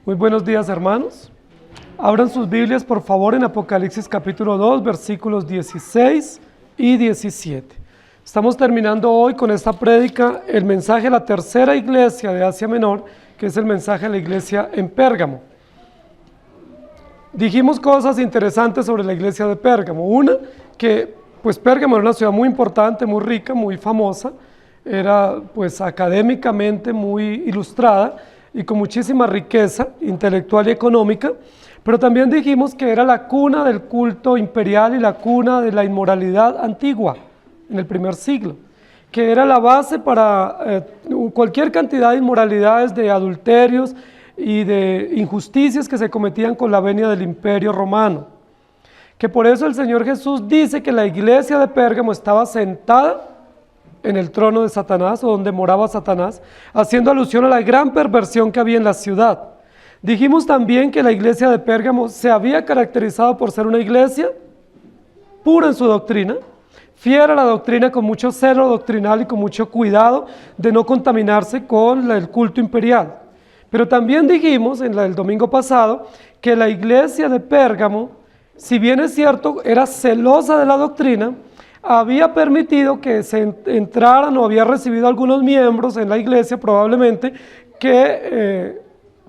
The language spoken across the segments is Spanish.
Muy buenos días, hermanos. Abran sus Biblias, por favor, en Apocalipsis capítulo 2, versículos 16 y 17. Estamos terminando hoy con esta prédica el mensaje a la tercera iglesia de Asia Menor, que es el mensaje a la iglesia en Pérgamo. Dijimos cosas interesantes sobre la iglesia de Pérgamo. Una, que pues Pérgamo era una ciudad muy importante, muy rica, muy famosa, era pues académicamente muy ilustrada y con muchísima riqueza intelectual y económica, pero también dijimos que era la cuna del culto imperial y la cuna de la inmoralidad antigua en el primer siglo, que era la base para cualquier cantidad de inmoralidades, de adulterios y de injusticias que se cometían con la venia del imperio romano. Que por eso el Señor Jesús dice que la iglesia de Pérgamo estaba sentada en el trono de Satanás, o donde moraba Satanás, haciendo alusión a la gran perversión que había en la ciudad. Dijimos también que la iglesia de Pérgamo se había caracterizado por ser una iglesia pura en su doctrina, fiel a la doctrina, con mucho celo doctrinal y con mucho cuidado de no contaminarse con el culto imperial. Pero también dijimos en el domingo pasado que la iglesia de Pérgamo, si bien es cierto, era celosa de la doctrina, había permitido que se entraran o había recibido algunos miembros en la iglesia probablemente que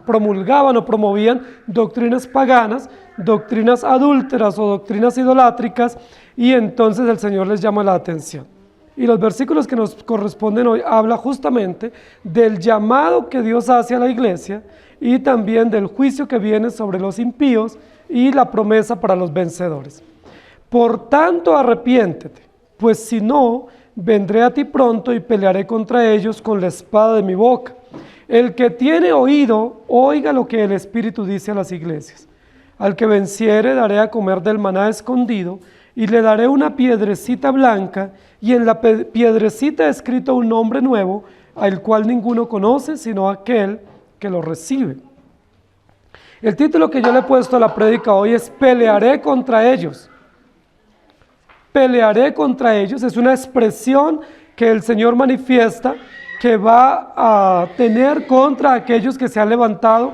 promulgaban o promovían doctrinas paganas, doctrinas adúlteras o doctrinas idolátricas, y entonces el Señor les llama la atención. Y los versículos que nos corresponden hoy habla justamente del llamado que Dios hace a la iglesia y también del juicio que viene sobre los impíos y la promesa para los vencedores. Por tanto, arrepiéntete, pues si no, vendré a ti pronto y pelearé contra ellos con la espada de mi boca. El que tiene oído, oiga lo que el Espíritu dice a las iglesias. Al que venciere, daré a comer del maná escondido, y le daré una piedrecita blanca, y en la piedrecita escrito un nombre nuevo, al cual ninguno conoce, sino aquel que lo recibe. El título que yo le he puesto a la prédica hoy es Pelearé contra ellos. Pelearé contra ellos es una expresión que el Señor manifiesta que va a tener contra aquellos que se han levantado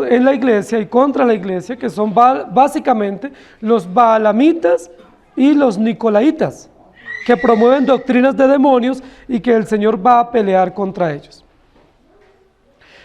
en la iglesia y contra la iglesia, que son básicamente los baalamitas y los nicolaitas, que promueven doctrinas de demonios y que el Señor va a pelear contra ellos.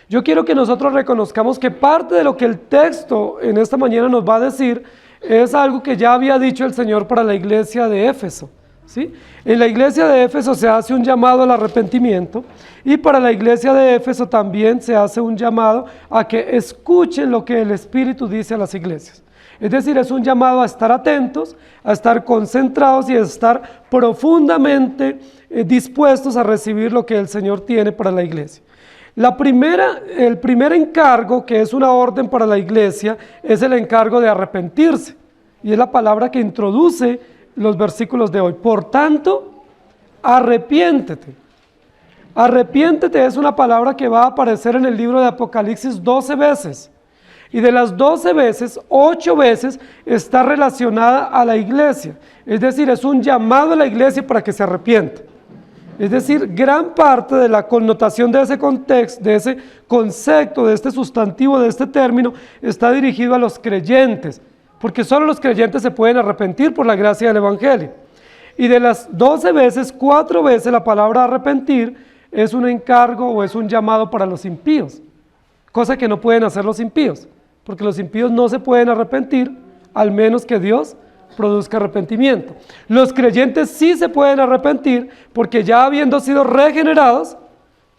Yo quiero que nosotros reconozcamos que parte de lo que el texto en esta mañana nos va a decir es algo que ya había dicho el Señor para la iglesia de Éfeso, ¿sí? En la iglesia de Éfeso se hace un llamado al arrepentimiento, y para la iglesia de Éfeso también se hace un llamado a que escuchen lo que el Espíritu dice a las iglesias. Es decir, es un llamado a estar atentos, a estar concentrados y a estar profundamente dispuestos a recibir lo que el Señor tiene para la iglesia. El primer encargo, que es una orden para la iglesia, es el encargo de arrepentirse. Y es la palabra que introduce los versículos de hoy. Por tanto, arrepiéntete. Arrepiéntete es una palabra que va a aparecer en el libro de Apocalipsis 12 veces. Y de las 12 veces, 8 veces está relacionada a la iglesia. Es decir, es un llamado a la iglesia para que se arrepienta. Es decir, gran parte de la connotación de ese contexto, de ese concepto, de este sustantivo, de este término, está dirigido a los creyentes, porque solo los creyentes se pueden arrepentir por la gracia del Evangelio. Y de las 12 veces, 4 veces la palabra arrepentir es un encargo o es un llamado para los impíos, cosa que no pueden hacer los impíos, porque los impíos no se pueden arrepentir, al menos que Dios produzca arrepentimiento. Los creyentes sí se pueden arrepentir, porque ya habiendo sido regenerados,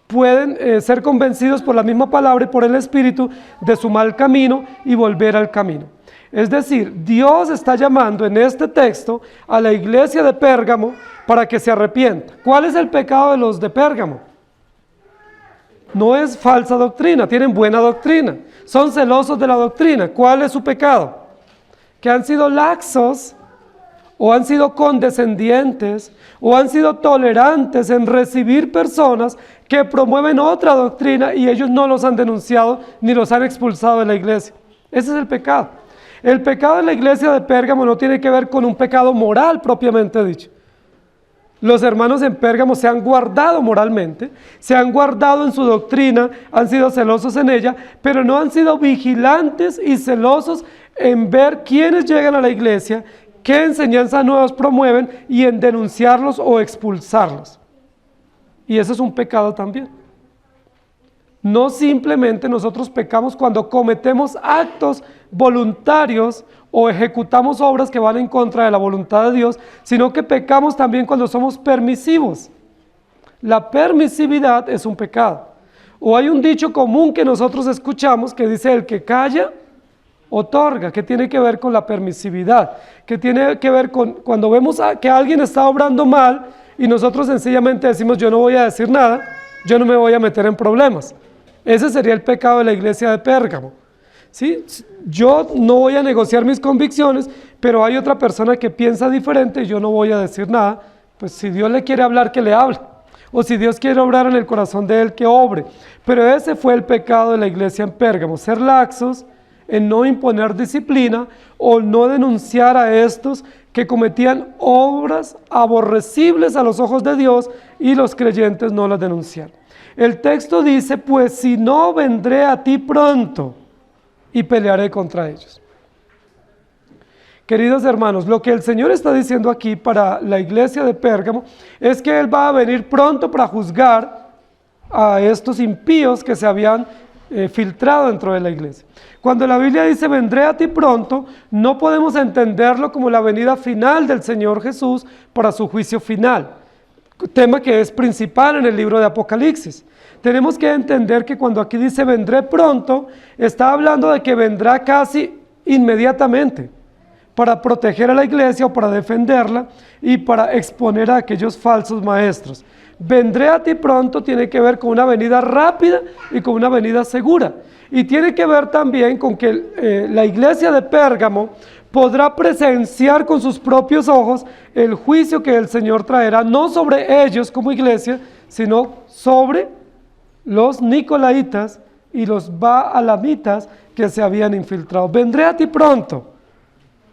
pueden ser convencidos por la misma palabra y por el Espíritu de su mal camino y volver al camino. Es decir, Dios está llamando en este texto a la iglesia de Pérgamo para que se arrepienta. ¿Cuál es el pecado de los de Pérgamo? No es falsa doctrina, tienen buena doctrina, son celosos de la doctrina. ¿Cuál es su pecado? Que han sido laxos, o han sido condescendientes, o han sido tolerantes en recibir personas que promueven otra doctrina y ellos no los han denunciado ni los han expulsado de la iglesia. Ese es el pecado. El pecado de la iglesia de Pérgamo no tiene que ver con un pecado moral propiamente dicho. Los hermanos en Pérgamo se han guardado moralmente, se han guardado en su doctrina, han sido celosos en ella, pero no han sido vigilantes y celosos en ver quiénes llegan a la iglesia, qué enseñanzas nuevas promueven y en denunciarlos o expulsarlos. Y eso es un pecado también. No simplemente nosotros pecamos cuando cometemos actos voluntarios o ejecutamos obras que van en contra de la voluntad de Dios, sino que pecamos también cuando somos permisivos. La permisividad es un pecado. O hay un dicho común que nosotros escuchamos que dice: el que calla, otorga, que tiene que ver con la permisividad, que tiene que ver con cuando vemos que alguien está obrando mal y nosotros sencillamente decimos: yo no voy a decir nada, yo no me voy a meter en problemas. Ese sería el pecado de la iglesia de Pérgamo. ¿Sí? Yo no voy a negociar mis convicciones, pero hay otra persona que piensa diferente y yo no voy a decir nada. Pues si Dios le quiere hablar, que le hable. O si Dios quiere obrar en el corazón de él, que obre. Pero ese fue el pecado de la iglesia en Pérgamo: ser laxos en no imponer disciplina o no denunciar a estos que cometían obras aborrecibles a los ojos de Dios y los creyentes no las denunciaron. El texto dice: pues si no, vendré a ti pronto y pelearé contra ellos. Queridos hermanos, lo que el Señor está diciendo aquí para la iglesia de Pérgamo es que Él va a venir pronto para juzgar a estos impíos que se habían filtrado dentro de la iglesia. Cuando la Biblia dice vendré a ti pronto, no podemos entenderlo como la venida final del Señor Jesús para su juicio final, tema que es principal en el libro de Apocalipsis. Tenemos que entender que cuando aquí dice vendré pronto, está hablando de que vendrá casi inmediatamente para proteger a la iglesia o para defenderla y para exponer a aquellos falsos maestros. Vendré a ti pronto tiene que ver con una venida rápida y con una venida segura. Y tiene que ver también con que la iglesia de Pérgamo podrá presenciar con sus propios ojos el juicio que el Señor traerá, no sobre ellos como iglesia, sino sobre los nicolaitas y los baalamitas que se habían infiltrado. Vendré a ti pronto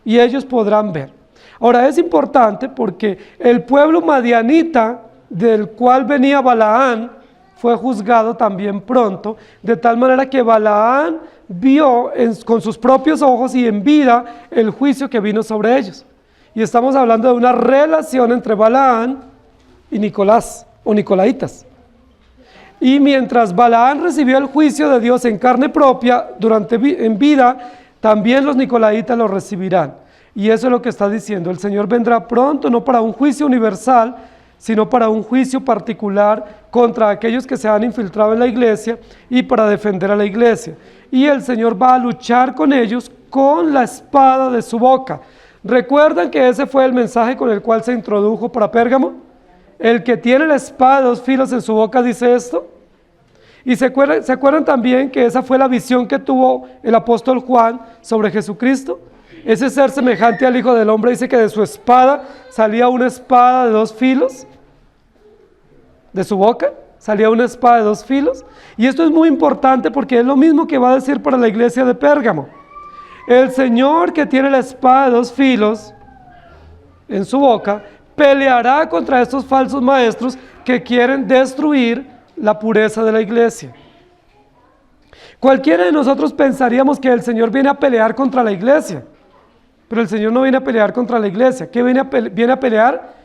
y ellos podrán ver. Ahora es importante porque el pueblo madianita del cual venía Balaán fue juzgado también pronto, de tal manera que Balaán vio con sus propios ojos y en vida el juicio que vino sobre ellos. Y estamos hablando de una relación entre Balaán y Nicolás o nicolaitas. Y mientras Balaán recibió el juicio de Dios en carne propia en vida, también los nicolaitas lo recibirán. Y eso es lo que está diciendo: el Señor vendrá pronto, no para un juicio universal, sino para un juicio particular contra aquellos que se han infiltrado en la iglesia y para defender a la iglesia. Y el Señor va a luchar con ellos con la espada de su boca. ¿Recuerdan que ese fue el mensaje con el cual se introdujo para Pérgamo? El que tiene la espada de dos filos en su boca dice esto. Y se acuerdan también que esa fue la visión que tuvo el apóstol Juan sobre Jesucristo. Ese ser semejante al Hijo del Hombre, dice que de su espada salía una espada de dos filos. De su boca salía una espada de dos filos. Y esto es muy importante porque es lo mismo que va a decir para la iglesia de Pérgamo. El Señor, que tiene la espada de dos filos en su boca, peleará contra estos falsos maestros que quieren destruir la pureza de la iglesia. Cualquiera de nosotros pensaríamos que el Señor viene a pelear contra la iglesia, pero el Señor no viene a pelear contra la iglesia. ¿Qué viene a pelear?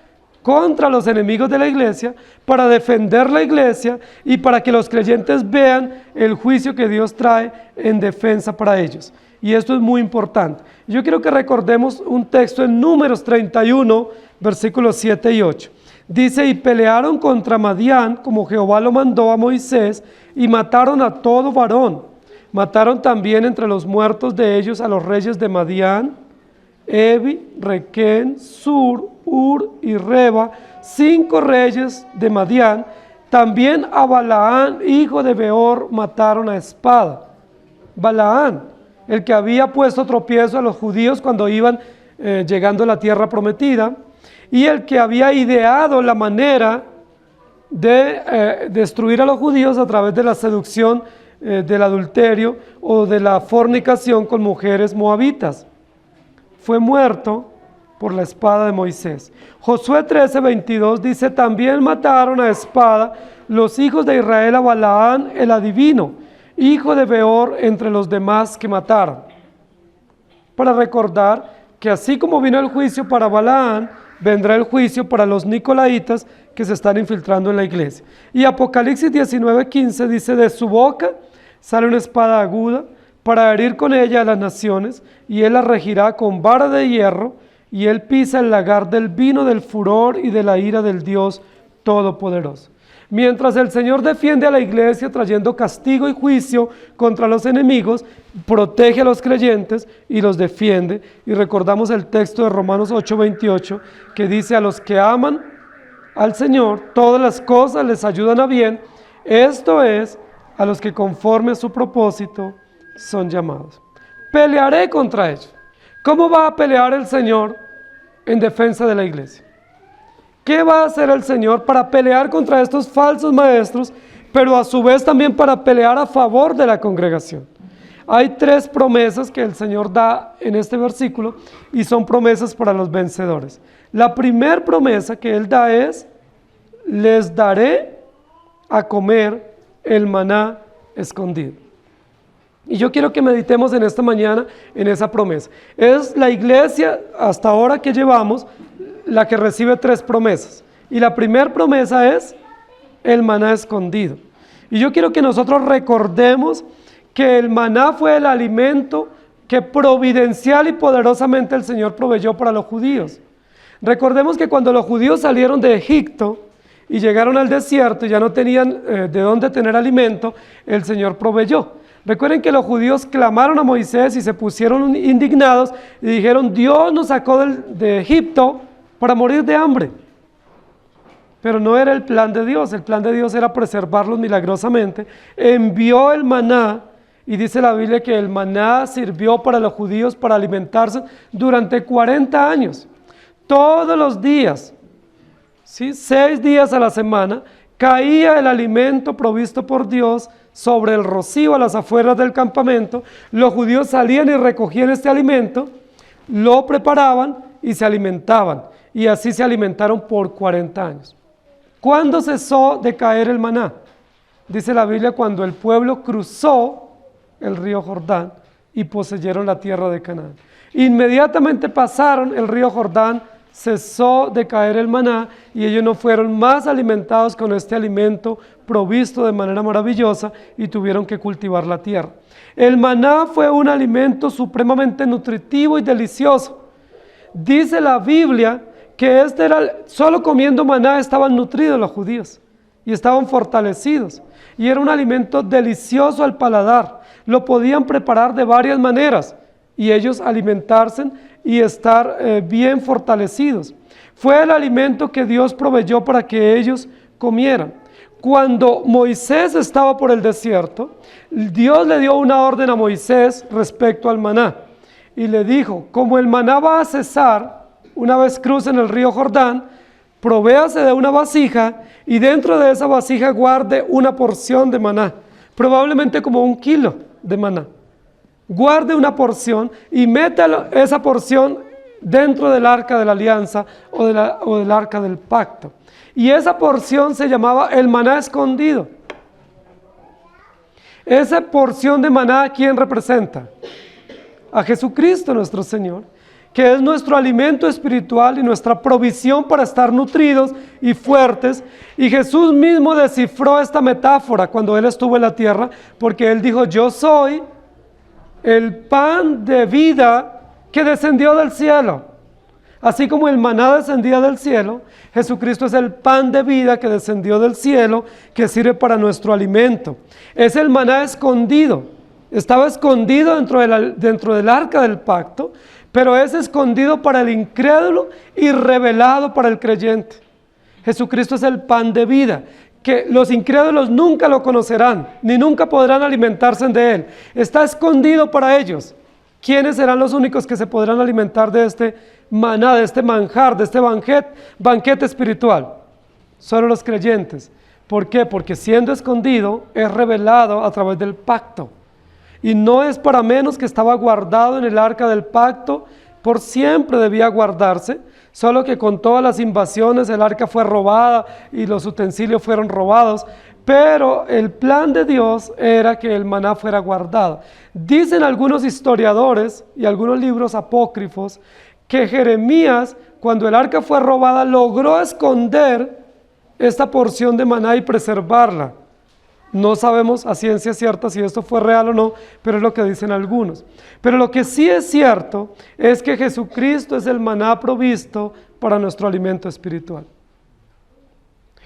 Contra los enemigos de la iglesia, para defender la iglesia y para que los creyentes vean el juicio que Dios trae en defensa para ellos. Y esto es muy importante. Yo quiero que recordemos un texto en Números 31, versículos 7 y 8. Dice: y pelearon contra Madián como Jehová lo mandó a Moisés, y mataron a todo varón. Mataron también entre los muertos de ellos a los reyes de Madián, Evi, Requén, Sur, Ur y Reba, 5 reyes de Madián. También a Balaán, hijo de Beor, mataron a espada. Balaán, el que había puesto tropiezo a los judíos cuando iban llegando a la tierra prometida, y el que había ideado la manera de destruir a los judíos a través de la seducción del adulterio o de la fornicación con mujeres moabitas. Fue muerto por la espada de Moisés. Josué 13:22 dice, también mataron a espada los hijos de Israel a Balaán el adivino, hijo de Beor, entre los demás que mataron. Para recordar que así como vino el juicio para Balaán, vendrá el juicio para los nicolaitas que se están infiltrando en la iglesia. Y Apocalipsis 19:15 dice, de su boca sale una espada aguda para herir con ella a las naciones, y él la regirá con vara de hierro, y él pisa el lagar del vino del furor y de la ira del Dios Todopoderoso. Mientras el Señor defiende a la iglesia trayendo castigo y juicio contra los enemigos, protege a los creyentes y los defiende. Y recordamos el texto de Romanos 8:28 que dice, a los que aman al Señor, todas las cosas les ayudan a bien, esto es, a los que conforme a su propósito son llamados. Pelearé contra ellos. ¿Cómo va a pelear el Señor en defensa de la iglesia? ¿Qué va a hacer el Señor para pelear contra estos falsos maestros, pero a su vez también para pelear a favor de la congregación? Hay 3 promesas que el Señor da en este versículo y son promesas para los vencedores. La primera promesa que Él da es, les daré a comer el maná escondido. Y yo quiero que meditemos en esta mañana en esa promesa. Es la iglesia hasta ahora que llevamos la que recibe 3 promesas. Y la primera promesa es el maná escondido. Y yo quiero que nosotros recordemos que el maná fue el alimento que providencial y poderosamente el Señor proveyó para los judíos. Recordemos que cuando los judíos salieron de Egipto y llegaron al desierto y ya no tenían de dónde tener alimento, el Señor proveyó. Recuerden que los judíos clamaron a Moisés y se pusieron indignados y dijeron, Dios nos sacó de Egipto para morir de hambre. Pero no era el plan de Dios era preservarlos milagrosamente. Envió el maná y dice la Biblia que el maná sirvió para los judíos para alimentarse durante 40 años. Todos los días, ¿sí? 6 días a la semana, caía el alimento provisto por Dios sobre el rocío a las afueras del campamento. Los judíos salían y recogían este alimento, lo preparaban y se alimentaban. Y así se alimentaron por 40 años. ¿Cuándo cesó de caer el maná? Dice la Biblia, cuando el pueblo cruzó el río Jordán y poseyeron la tierra de Canaán. Inmediatamente pasaron el río Jordán, cesó de caer el maná y ellos no fueron más alimentados con este alimento provisto de manera maravillosa y tuvieron que cultivar la tierra. El maná fue un alimento supremamente nutritivo y delicioso. Dice la Biblia que solo comiendo maná estaban nutridos los judíos y estaban fortalecidos. Y era un alimento delicioso al paladar. Lo podían preparar de varias maneras y ellos alimentarse y estar bien fortalecidos. Fue el alimento que Dios proveyó para que ellos comieran. Cuando Moisés estaba por el desierto, Dios le dio una orden a Moisés respecto al maná. Y le dijo, como el maná va a cesar una vez crucen el río Jordán, provéase de una vasija y dentro de esa vasija guarde una porción de maná, probablemente como 1 kilo de maná. Guarde una porción y meta esa porción dentro del arca de la alianza o del arca del pacto. Y esa porción se llamaba el maná escondido. Esa porción de maná, ¿quién representa? A Jesucristo nuestro Señor, que es nuestro alimento espiritual y nuestra provisión para estar nutridos y fuertes. Y Jesús mismo descifró esta metáfora cuando Él estuvo en la tierra, porque Él dijo, yo soy el pan de vida que descendió del cielo. Así como el maná descendía del cielo, Jesucristo es el pan de vida que descendió del cielo, que sirve para nuestro alimento. Es el maná escondido. Estaba escondido dentro del arca del pacto, pero es escondido para el incrédulo y revelado para el creyente. Jesucristo es el pan de vida, que los incrédulos nunca lo conocerán, ni nunca podrán alimentarse de él. Está escondido para ellos. ¿Quiénes serán los únicos que se podrán alimentar de este maná, de este manjar, de este banquete espiritual? Solo los creyentes. ¿Por qué? Porque siendo escondido es revelado a través del pacto. Y no es para menos que estaba guardado en el arca del pacto por siempre debía guardarse, solo que con todas las invasiones el arca fue robada y los utensilios fueron robados, pero el plan de Dios era que el maná fuera guardado. Dicen algunos historiadores y algunos libros apócrifos que Jeremías, cuando el arca fue robada, logró esconder esta porción de maná y preservarla. No sabemos a ciencia cierta si esto fue real o no, pero es lo que dicen algunos. Pero lo que sí es cierto es que Jesucristo es el maná provisto para nuestro alimento espiritual.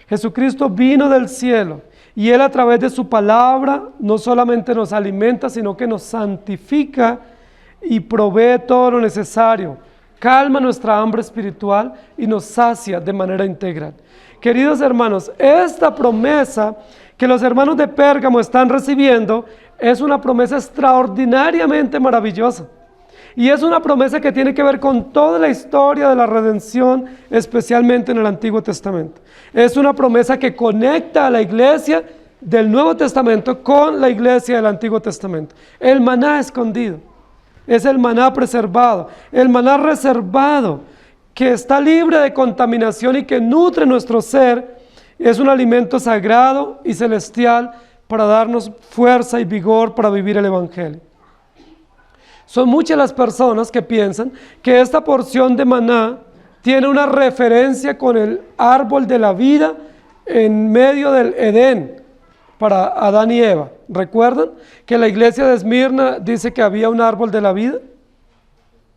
Jesucristo vino del cielo y Él a través de su palabra no solamente nos alimenta, sino que nos santifica y provee todo lo necesario, calma nuestra hambre espiritual y nos sacia de manera integral. Queridos hermanos, esta promesa que los hermanos de Pérgamo están recibiendo es una promesa extraordinariamente maravillosa. Y es una promesa que tiene que ver con toda la historia de la redención, especialmente en el Antiguo Testamento. Es una promesa que conecta a la iglesia del Nuevo Testamento con la iglesia del Antiguo Testamento. El maná escondido, es el maná preservado, el maná reservado, que está libre de contaminación y que nutre nuestro ser, es un alimento sagrado y celestial para darnos fuerza y vigor para vivir el Evangelio. Son muchas las personas que piensan que esta porción de maná tiene una referencia con el árbol de la vida en medio del Edén para Adán y Eva. ¿Recuerdan que la iglesia de Esmirna dice que había un árbol de la vida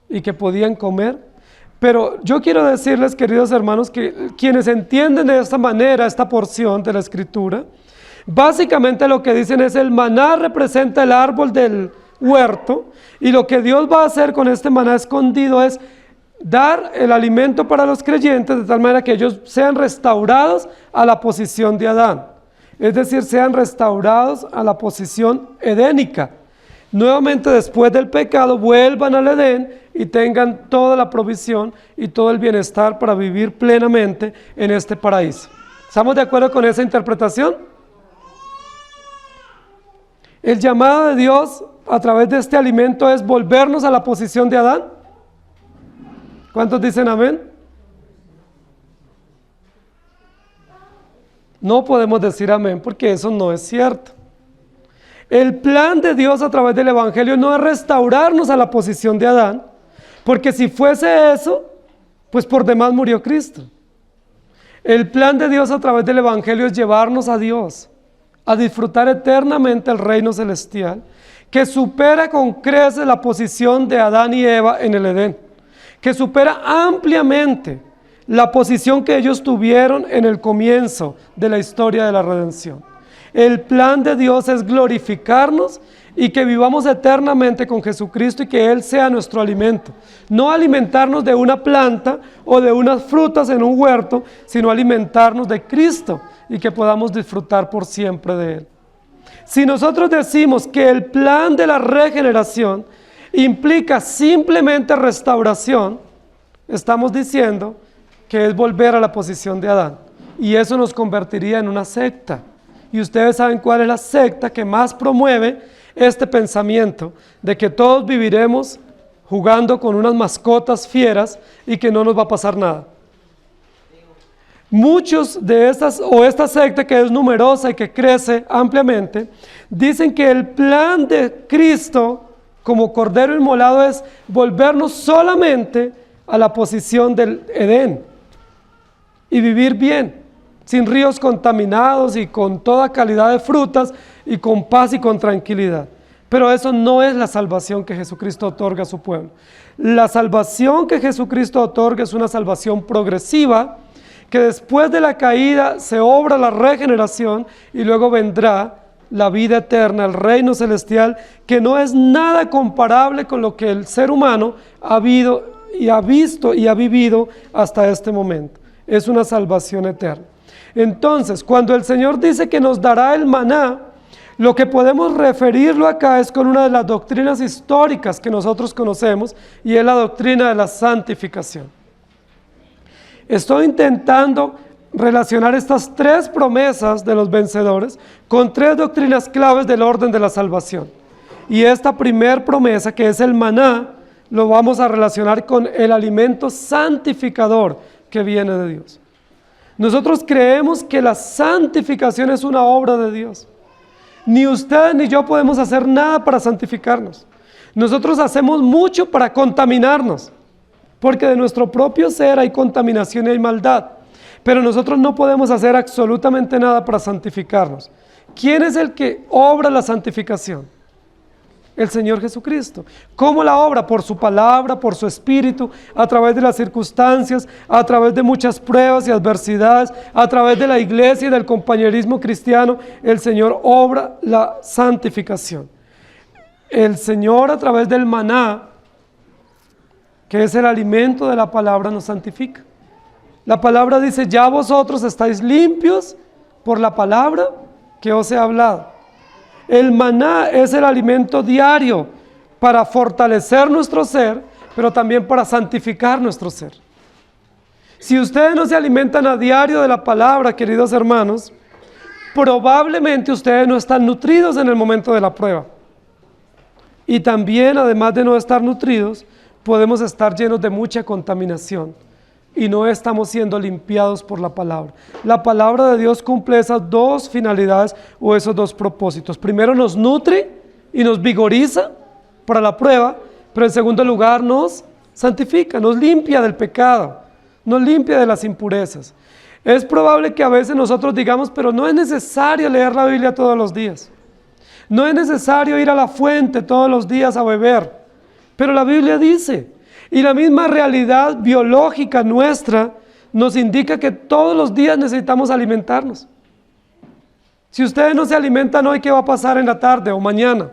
y que podían comer? Pero yo quiero decirles, queridos hermanos, que quienes entienden de esta manera esta porción de la Escritura, básicamente lo que dicen es el maná representa el árbol del huerto y lo que Dios va a hacer con este maná escondido es dar el alimento para los creyentes de tal manera que ellos sean restaurados a la posición de Adán, es decir, sean restaurados a la posición edénica. Nuevamente después del pecado vuelvan al Edén y tengan toda la provisión y todo el bienestar para vivir plenamente en este paraíso. ¿Estamos de acuerdo con esa interpretación? El llamado de Dios a través de este alimento es volvernos a la posición de Adán. ¿Cuántos dicen amén? No podemos decir amén porque eso no es cierto. El plan de Dios a través del Evangelio no es restaurarnos a la posición de Adán, porque si fuese eso, pues por demás murió Cristo. El plan de Dios a través del Evangelio es llevarnos a Dios, a disfrutar eternamente el reino celestial, que supera con creces la posición de Adán y Eva en el Edén, que supera ampliamente la posición que ellos tuvieron en el comienzo de la historia de la redención. El plan de Dios es glorificarnos y que vivamos eternamente con Jesucristo y que Él sea nuestro alimento. No alimentarnos de una planta o de unas frutas en un huerto, sino alimentarnos de Cristo y que podamos disfrutar por siempre de Él. Si nosotros decimos que el plan de la regeneración implica simplemente restauración, estamos diciendo que es volver a la posición de Adán. Y eso nos convertiría en una secta. Y ustedes saben cuál es la secta que más promueve este pensamiento de que todos viviremos jugando con unas mascotas fieras y que no nos va a pasar nada. Muchos de esta secta que es numerosa y que crece ampliamente, dicen que el plan de Cristo como Cordero Inmolado es volvernos solamente a la posición del Edén y vivir bien, sin ríos contaminados y con toda calidad de frutas y con paz y con tranquilidad. Pero eso no es la salvación que Jesucristo otorga a su pueblo. La salvación que Jesucristo otorga es una salvación progresiva, que después de la caída se obra la regeneración y luego vendrá la vida eterna, el reino celestial, que no es nada comparable con lo que el ser humano ha visto y ha vivido hasta este momento. Es una salvación eterna. Entonces, cuando el Señor dice que nos dará el maná, lo que podemos referirlo acá es con una de las doctrinas históricas que nosotros conocemos y es la doctrina de la santificación. Estoy intentando relacionar estas tres promesas de los vencedores con tres doctrinas claves del orden de la salvación. Y esta primer promesa, que es el maná, lo vamos a relacionar con el alimento santificador que viene de Dios. Nosotros creemos que la santificación es una obra de Dios. Ni usted ni yo podemos hacer nada para santificarnos. Nosotros hacemos mucho para contaminarnos, porque de nuestro propio ser hay contaminación y hay maldad. Pero nosotros no podemos hacer absolutamente nada para santificarnos. ¿Quién es el que obra la santificación? El Señor Jesucristo. ¿Cómo la obra? Por su palabra, por su espíritu, a través de las circunstancias, a través de muchas pruebas y adversidades, a través de la iglesia y del compañerismo cristiano. El Señor obra la santificación. El Señor, a través del maná, que es el alimento de la palabra, nos santifica. La palabra dice: ya vosotros estáis limpios por la palabra que os he hablado. El maná es el alimento diario para fortalecer nuestro ser, pero también para santificar nuestro ser. Si ustedes no se alimentan a diario de la palabra, queridos hermanos, probablemente ustedes no están nutridos en el momento de la prueba. Y también, además de no estar nutridos, podemos estar llenos de mucha contaminación y no estamos siendo limpiados por la palabra. La palabra de Dios cumple esas dos finalidades o esos dos propósitos. Primero, nos nutre y nos vigoriza para la prueba, pero en segundo lugar nos santifica, nos limpia del pecado, nos limpia de las impurezas. Es probable que a veces nosotros digamos: pero no es necesario leer la Biblia todos los días. No es necesario ir a la fuente todos los días a beber. Pero la Biblia dice, y la misma realidad biológica nuestra nos indica que todos los días necesitamos alimentarnos. Si ustedes no se alimentan hoy, ¿qué va a pasar en la tarde o mañana?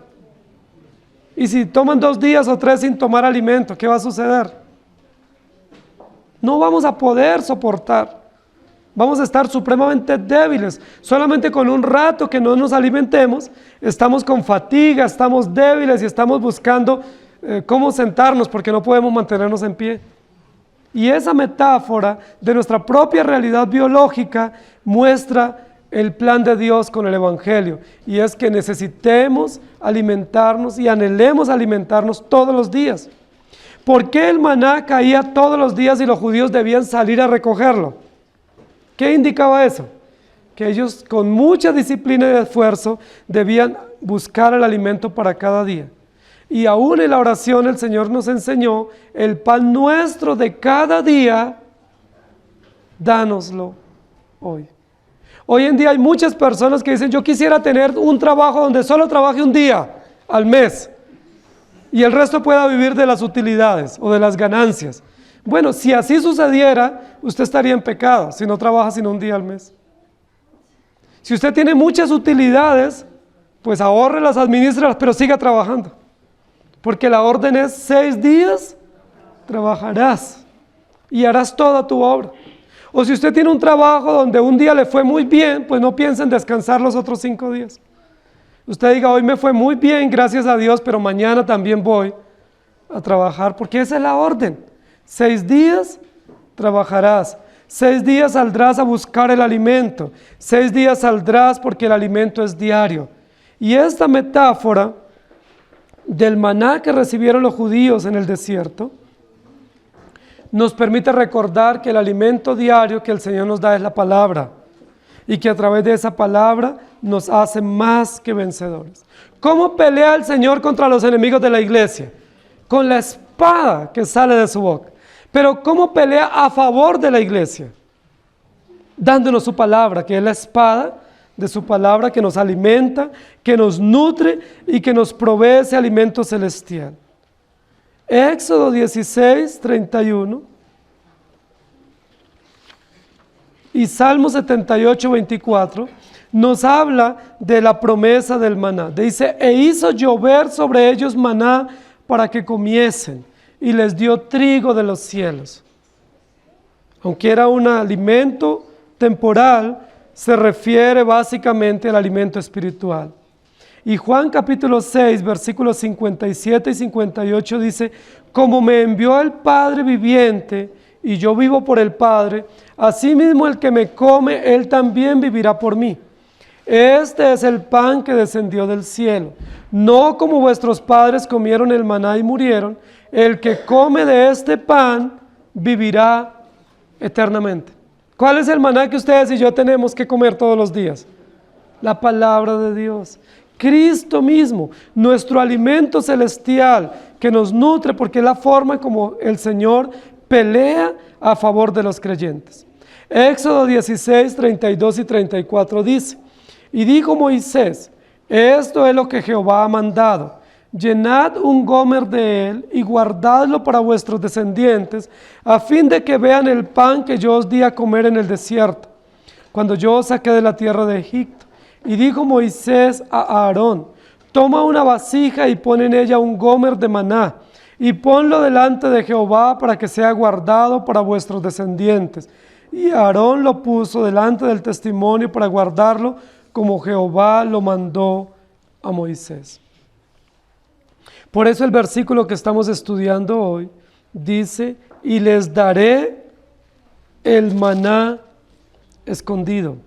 Y si toman 2 días o 3 sin tomar alimento, ¿qué va a suceder? No vamos a poder soportar. Vamos a estar supremamente débiles. Solamente con un rato que no nos alimentemos, estamos con fatiga, estamos débiles y estamos buscando cómo sentarnos porque no podemos mantenernos en pie. Y esa metáfora de nuestra propia realidad biológica muestra el plan de Dios con el Evangelio. Y es que necesitemos alimentarnos y anhelemos alimentarnos todos los días. ¿Por qué el maná caía todos los días y los judíos debían salir a recogerlo? ¿Qué indicaba eso? Que ellos con mucha disciplina y esfuerzo debían buscar el alimento para cada día. Y aún en la oración el Señor nos enseñó: el pan nuestro de cada día, dánoslo hoy. Hoy en día hay muchas personas que dicen: yo quisiera tener un trabajo donde solo trabaje un día al mes y el resto pueda vivir de las utilidades o de las ganancias. Bueno, si así sucediera, usted estaría en pecado si no trabaja sino un día al mes. Si usted tiene muchas utilidades, pues ahórrelas, administralas, pero siga trabajando. Porque la orden es: 6 días trabajarás y harás toda tu obra. O si usted tiene un trabajo donde un día le fue muy bien, pues no piense en descansar los otros 5 días. Usted diga: hoy me fue muy bien, gracias a Dios, pero mañana también voy a trabajar, porque esa es la orden. 6 días trabajarás, 6 días saldrás a buscar el alimento, 6 días saldrás porque el alimento es diario. Y esta metáfora del maná que recibieron los judíos en el desierto nos permite recordar que el alimento diario que el Señor nos da es la palabra, y que a través de esa palabra nos hace más que vencedores. ¿Cómo pelea el Señor contra los enemigos de la iglesia? Con la espada que sale de su boca. Pero ¿cómo pelea a favor de la iglesia? Dándonos su palabra, que es la espada de su palabra, que nos alimenta, que nos nutre y que nos provee ese alimento celestial. Éxodo 16, 31 y Salmo 78, 24 nos habla de la promesa del maná. Dice: e hizo llover sobre ellos maná para que comiesen, y les dio trigo de los cielos. Aunque era un alimento temporal, se refiere básicamente al alimento espiritual. Y Juan capítulo 6, versículos 57 y 58 dice: como me envió el Padre viviente, y yo vivo por el Padre, asimismo el que me come, él también vivirá por mí. Este es el pan que descendió del cielo, no como vuestros padres comieron el maná y murieron. el que come de este pan vivirá eternamente. ¿Cuál es el maná que ustedes y yo tenemos que comer todos los días? La palabra de Dios. Cristo mismo, nuestro alimento celestial que nos nutre, porque es la forma como el Señor pelea a favor de los creyentes. Éxodo 16, 32 y 34 dice: y dijo Moisés, esto es lo que Jehová ha mandado: llenad un gomer de él y guardadlo para vuestros descendientes, a fin de que vean el pan que yo os di a comer en el desierto, cuando yo os saqué de la tierra de Egipto. Y dijo Moisés a Aarón: toma una vasija y pon en ella un gomer de maná, y ponlo delante de Jehová para que sea guardado para vuestros descendientes. Y Aarón lo puso delante del testimonio para guardarlo, como Jehová lo mandó a Moisés. Por eso el versículo que estamos estudiando hoy dice: y les daré el maná escondido.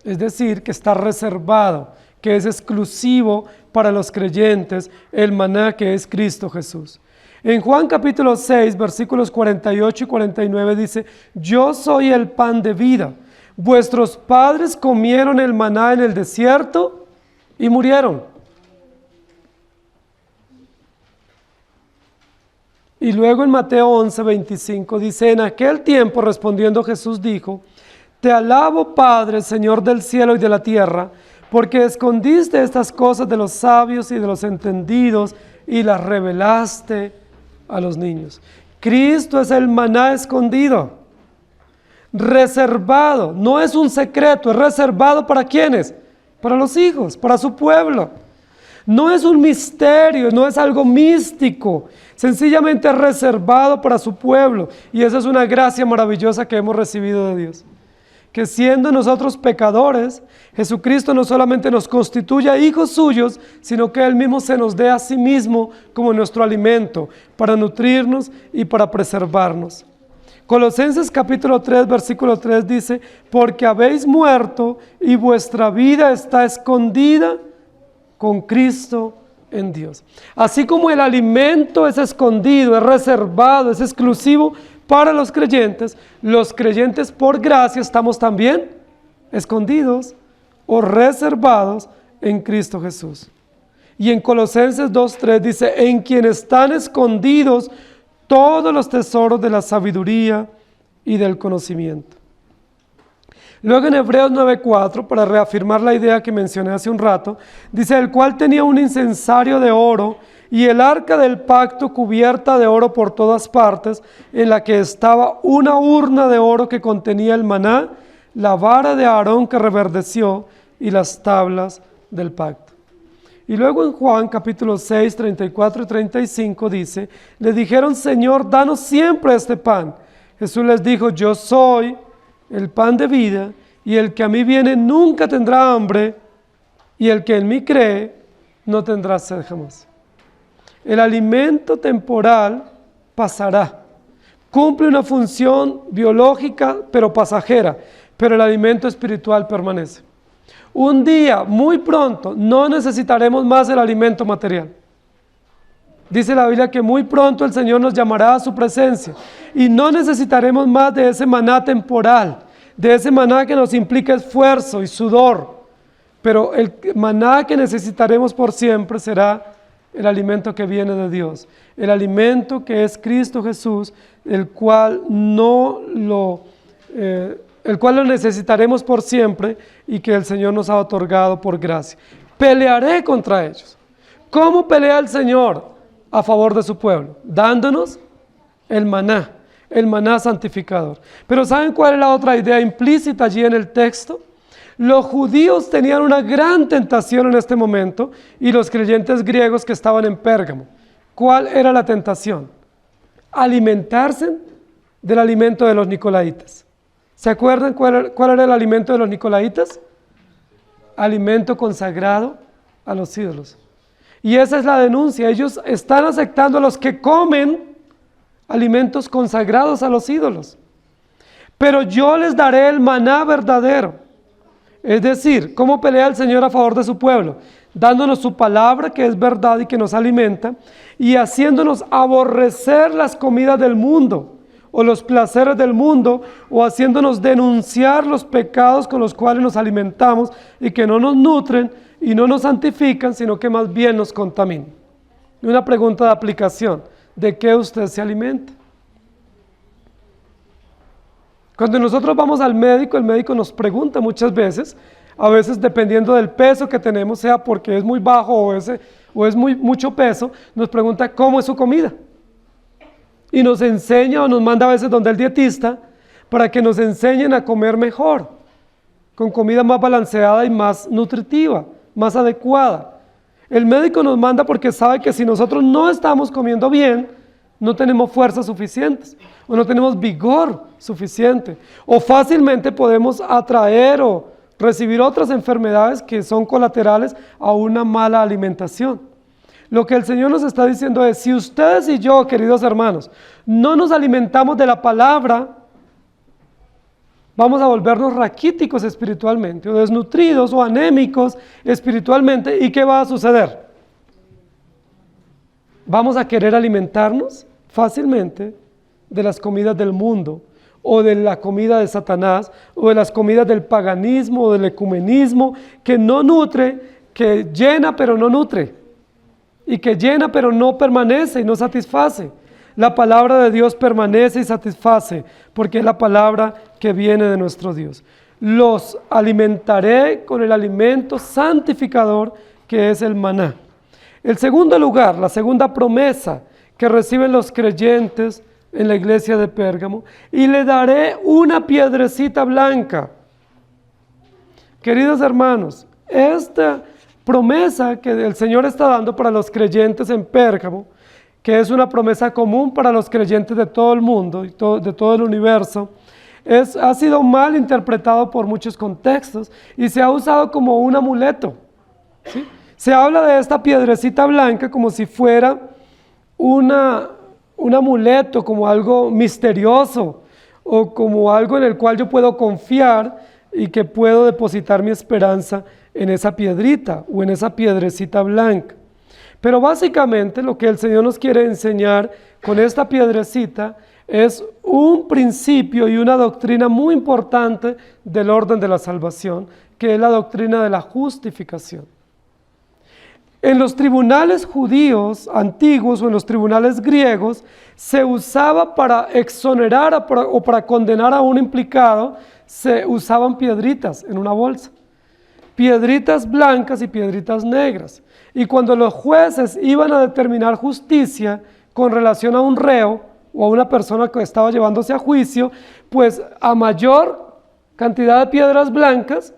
Es decir, que está reservado, que es exclusivo para los creyentes, el maná que es Cristo Jesús. En Juan capítulo 6, versículos 48 y 49 dice: yo soy el pan de vida. Vuestros padres comieron el maná en el desierto y murieron. Y luego en Mateo 11, 25 dice: en aquel tiempo respondiendo Jesús dijo: te alabo, Padre, Señor del cielo y de la tierra, porque escondiste estas cosas de los sabios y de los entendidos y las revelaste a los niños. Cristo es el maná escondido, reservado, no es un secreto, es reservado ¿para quiénes? Para los hijos, para su pueblo. No es un misterio, no es algo místico, sencillamente es reservado para su pueblo, y esa es una gracia maravillosa que hemos recibido de Dios. Que siendo nosotros pecadores, Jesucristo no solamente nos constituye hijos suyos, sino que Él mismo se nos dé a sí mismo como nuestro alimento, para nutrirnos y para preservarnos. Colosenses capítulo 3, versículo 3 dice: porque habéis muerto y vuestra vida está escondida con Cristo en Dios. Así como el alimento es escondido, es reservado, es exclusivo para los creyentes por gracia estamos también escondidos o reservados en Cristo Jesús. Y en Colosenses 2:3 dice: en quien están escondidos todos los tesoros de la sabiduría y del conocimiento. Luego en Hebreos 9:4, para reafirmar la idea que mencioné hace un rato, dice: el cual tenía un incensario de oro y el arca del pacto cubierta de oro por todas partes, en la que estaba una urna de oro que contenía el maná, la vara de Aarón que reverdeció y las tablas del pacto. Y luego en Juan capítulo 6, 34 y 35 dice: le dijeron: Señor, danos siempre este pan. Jesús les dijo: yo soy el pan de vida, y el que a mí viene nunca tendrá hambre, y el que en mí cree no tendrá sed jamás. El alimento temporal pasará, cumple una función biológica pero pasajera, pero el alimento espiritual permanece. Un día, muy pronto, no necesitaremos más el alimento material. Dice la Biblia que muy pronto el Señor nos llamará a su presencia y no necesitaremos más de ese maná temporal, de ese maná que nos implica esfuerzo y sudor, pero el maná que necesitaremos por siempre será el alimento que viene de Dios, el alimento que es Cristo Jesús, el cual lo necesitaremos por siempre y que el Señor nos ha otorgado por gracia. Pelearé contra ellos. ¿Cómo pelea el Señor a favor de su pueblo? Dándonos el maná santificador. Pero ¿saben cuál es la otra idea implícita allí en el texto? Los judíos tenían una gran tentación en este momento y los creyentes griegos que estaban en Pérgamo. ¿Cuál era la tentación? Alimentarse del alimento de los nicolaitas. ¿Se acuerdan cuál era el alimento de los nicolaitas? Alimento consagrado a los ídolos. Y esa es la denuncia. Ellos están aceptando a los que comen alimentos consagrados a los ídolos. Pero yo les daré el maná verdadero. Es decir, ¿cómo pelea el Señor a favor de su pueblo? dándonos su palabra que es verdad y que nos alimenta, y haciéndonos aborrecer las comidas del mundo, o los placeres del mundo, o haciéndonos denunciar los pecados con los cuales nos alimentamos y que no nos nutren y no nos santifican, sino que más bien nos contaminan. Una pregunta de aplicación: ¿de qué usted se alimenta? Cuando nosotros vamos al médico, el médico nos pregunta muchas veces, a veces dependiendo del peso que tenemos, sea porque es muy bajo o es mucho peso, nos pregunta cómo es su comida. Y nos enseña o nos manda a veces donde el dietista para que nos enseñen a comer mejor, con comida más balanceada y más nutritiva, más adecuada. El médico nos manda porque sabe que si nosotros no estamos comiendo bien, no tenemos fuerzas suficientes, o no tenemos vigor suficiente, o fácilmente podemos atraer o recibir otras enfermedades que son colaterales a una mala alimentación. Lo que el Señor nos está diciendo es: si ustedes y yo, queridos hermanos, no nos alimentamos de la palabra, vamos a volvernos raquíticos espiritualmente, o desnutridos o anémicos espiritualmente. ¿Y qué va a suceder? Vamos a querer alimentarnos fácilmente de las comidas del mundo, o de la comida de Satanás, o de las comidas del paganismo, o del ecumenismo, que no nutre, que llena pero no nutre, y que llena pero no permanece y no satisface. La palabra de Dios permanece y satisface, porque es la palabra que viene de nuestro Dios. Los alimentaré con el alimento santificador que es el maná. El segundo lugar, la segunda promesa que reciben los creyentes en la iglesia de Pérgamo: y le daré una piedrecita blanca. Queridos hermanos, esta promesa que el Señor está dando para los creyentes en Pérgamo, que es una promesa común para los creyentes de todo el mundo y de todo el universo, ha sido mal interpretado por muchos contextos y se ha usado como un amuleto, ¿sí? Se habla de esta piedrecita blanca como si fuera un amuleto, como algo misterioso, o como algo en el cual yo puedo confiar y que puedo depositar mi esperanza en esa piedrita o en esa piedrecita blanca. Pero básicamente lo que el Señor nos quiere enseñar con esta piedrecita es un principio y una doctrina muy importante del orden de la salvación, que es la doctrina de la justificación. En los tribunales judíos antiguos o en los tribunales griegos se usaba para exonerar o para condenar a un implicado, se usaban piedritas en una bolsa. Piedritas blancas y piedritas negras. Y cuando los jueces iban a determinar justicia con relación a un reo o a una persona que estaba llevándose a juicio, pues a mayor cantidad de piedras blancas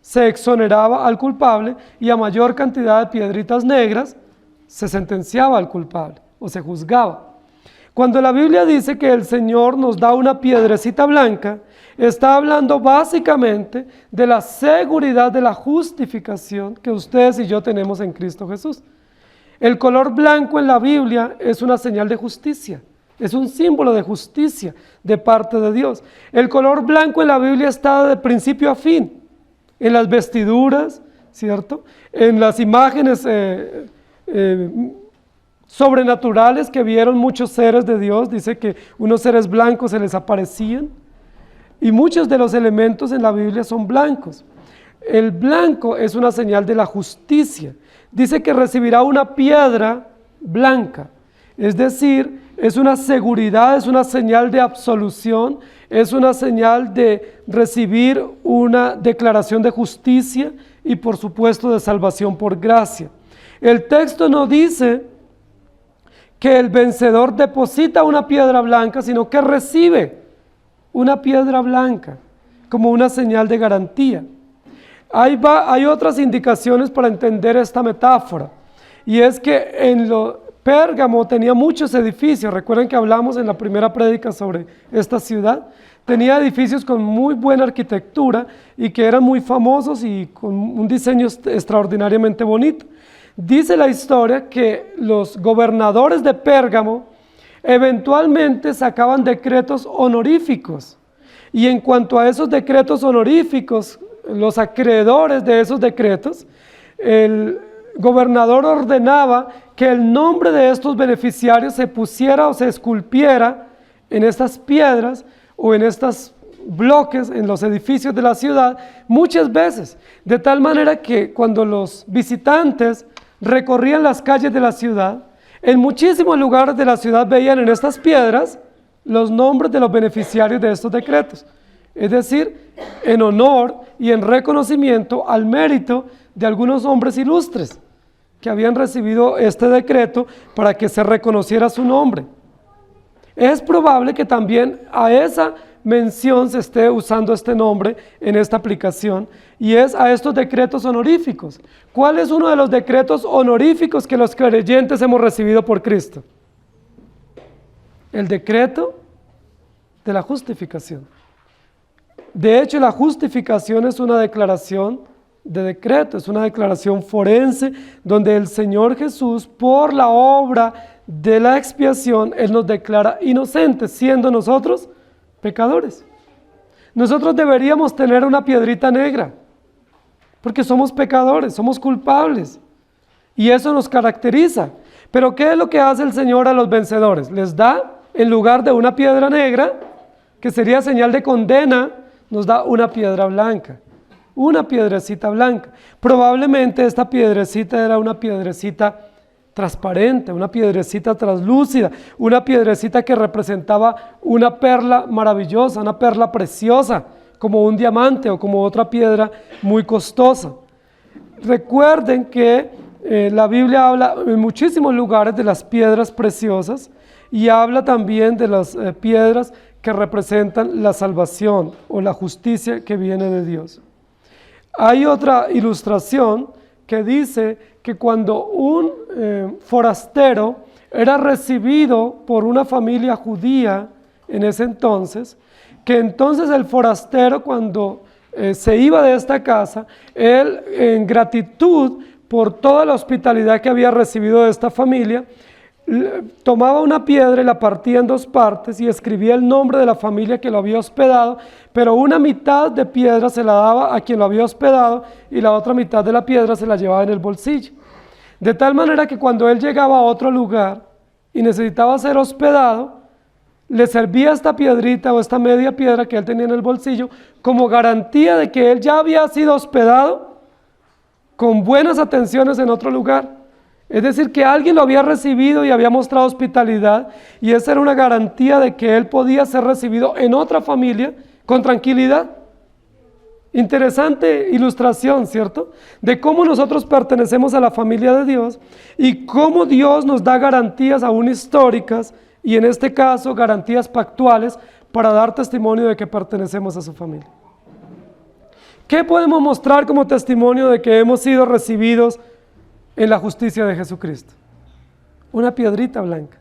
se exoneraba al culpable, y a mayor cantidad de piedritas negras se sentenciaba al culpable o se juzgaba. Cuando la Biblia dice que el Señor nos da una piedrecita blanca, está hablando básicamente de la seguridad de la justificación que ustedes y yo tenemos en Cristo Jesús. El color blanco en la Biblia es una señal de justicia, es un símbolo de justicia de parte de Dios. El color blanco en la Biblia está de principio a fin, en las vestiduras, ¿cierto? En las imágenes sobrenaturales que vieron muchos seres de Dios. Dice que unos seres blancos se les aparecían, y muchos de los elementos en la Biblia son blancos. El blanco es una señal de la justicia. Dice que recibirá una piedra blanca, es decir, es una seguridad, es una señal de absolución, es una señal de recibir una declaración de justicia y por supuesto de salvación por gracia. El texto no dice que el vencedor deposita una piedra blanca, sino que recibe una piedra blanca como una señal de garantía. Hay otras indicaciones para entender esta metáfora, y es que Pérgamo tenía muchos edificios. Recuerden que hablamos en la primera prédica sobre esta ciudad. Tenía edificios con muy buena arquitectura y que eran muy famosos y con un diseño extraordinariamente bonito. Dice la historia que los gobernadores de Pérgamo eventualmente sacaban decretos honoríficos, y en cuanto a esos decretos honoríficos, los acreedores de esos decretos el gobernador ordenaba que el nombre de estos beneficiarios se pusiera o se esculpiera en estas piedras o en estos bloques, en los edificios de la ciudad, muchas veces, de tal manera que cuando los visitantes recorrían las calles de la ciudad, en muchísimos lugares de la ciudad veían en estas piedras los nombres de los beneficiarios de estos decretos, es decir, en honor y en reconocimiento al mérito de algunos hombres ilustres que habían recibido este decreto para que se reconociera su nombre. Es probable que también a esa mención se esté usando este nombre en esta aplicación, y es a estos decretos honoríficos. ¿Cuál es uno de los decretos honoríficos que los creyentes hemos recibido por Cristo? El decreto de la justificación. De hecho, la justificación es una declaración de decreto, es una declaración forense donde el Señor Jesús, por la obra de la expiación, Él nos declara inocentes, siendo nosotros pecadores. Nosotros deberíamos tener una piedrita negra, porque somos pecadores, somos culpables, y eso nos caracteriza. Pero ¿qué es lo que hace el Señor a los vencedores? Les da, en lugar de una piedra negra, que sería señal de condena, nos da una piedra blanca. Una piedrecita blanca. Probablemente esta piedrecita era una piedrecita transparente, una piedrecita translúcida, una piedrecita que representaba una perla maravillosa, una perla preciosa, como un diamante o como otra piedra muy costosa. Recuerden que la Biblia habla en muchísimos lugares de las piedras preciosas y habla también de las piedras que representan la salvación o la justicia que viene de Dios. Hay otra ilustración que dice que cuando un forastero era recibido por una familia judía en ese entonces, que entonces el forastero cuando se iba de esta casa, él en gratitud por toda la hospitalidad que había recibido de esta familia, tomaba una piedra y la partía en dos partes y escribía el nombre de la familia que lo había hospedado, pero una mitad de piedra se la daba a quien lo había hospedado y la otra mitad de la piedra se la llevaba en el bolsillo. De tal manera que cuando él llegaba a otro lugar y necesitaba ser hospedado, le servía esta piedrita o esta media piedra que él tenía en el bolsillo como garantía de que él ya había sido hospedado con buenas atenciones en otro lugar. Es decir, que alguien lo había recibido y había mostrado hospitalidad, y esa era una garantía de que él podía ser recibido en otra familia con tranquilidad. Interesante ilustración, ¿cierto? De cómo nosotros pertenecemos a la familia de Dios y cómo Dios nos da garantías aún históricas y en este caso garantías pactuales para dar testimonio de que pertenecemos a su familia. ¿Qué podemos mostrar como testimonio de que hemos sido recibidos en la justicia de Jesucristo? Una piedrita blanca,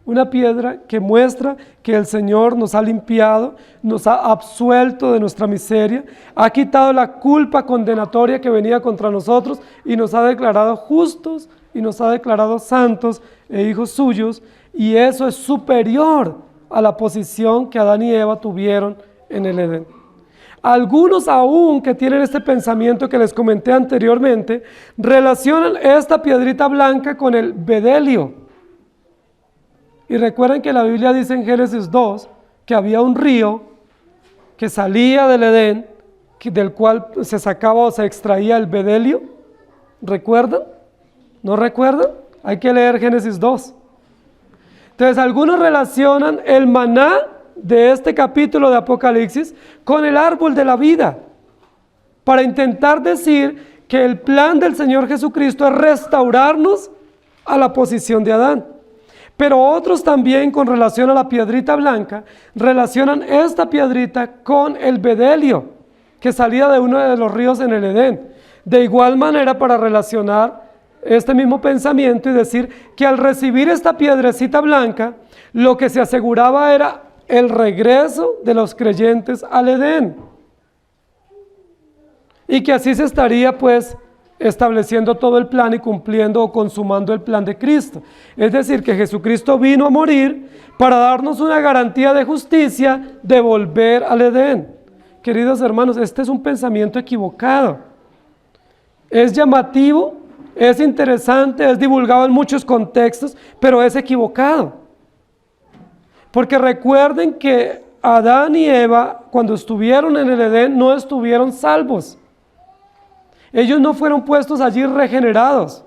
una piedra que muestra que el Señor nos ha limpiado, nos ha absuelto de nuestra miseria, ha quitado la culpa condenatoria que venía contra nosotros y nos ha declarado justos y nos ha declarado santos e hijos suyos, y eso es superior a la posición que Adán y Eva tuvieron en el Edén. Algunos aún que tienen este pensamiento que les comenté anteriormente, relacionan esta piedrita blanca con el bedelio. Y recuerden que la Biblia dice en Génesis 2 que había un río que salía del Edén, del cual se sacaba o se extraía el bedelio. ¿Recuerdan? ¿No recuerdan? Hay que leer Génesis 2. Entonces algunos relacionan el maná de este capítulo de Apocalipsis con el árbol de la vida, para intentar decir que el plan del Señor Jesucristo es restaurarnos a la posición de Adán. Pero otros también, con relación a la piedrita blanca, relacionan esta piedrita con el bedelio que salía de uno de los ríos en el Edén. De igual manera, para relacionar este mismo pensamiento y decir que al recibir esta piedrecita blanca, lo que se aseguraba era el regreso de los creyentes al Edén, y que así se estaría pues estableciendo todo el plan y cumpliendo o consumando el plan de Cristo. Es decir, que Jesucristo vino a morir para darnos una garantía de justicia de volver al Edén. Queridos hermanos, este es un pensamiento equivocado. es llamativo, es interesante, es divulgado en muchos contextos, pero es equivocado. Porque recuerden que Adán y Eva, cuando estuvieron en el Edén, no estuvieron salvos. Ellos no fueron puestos allí regenerados.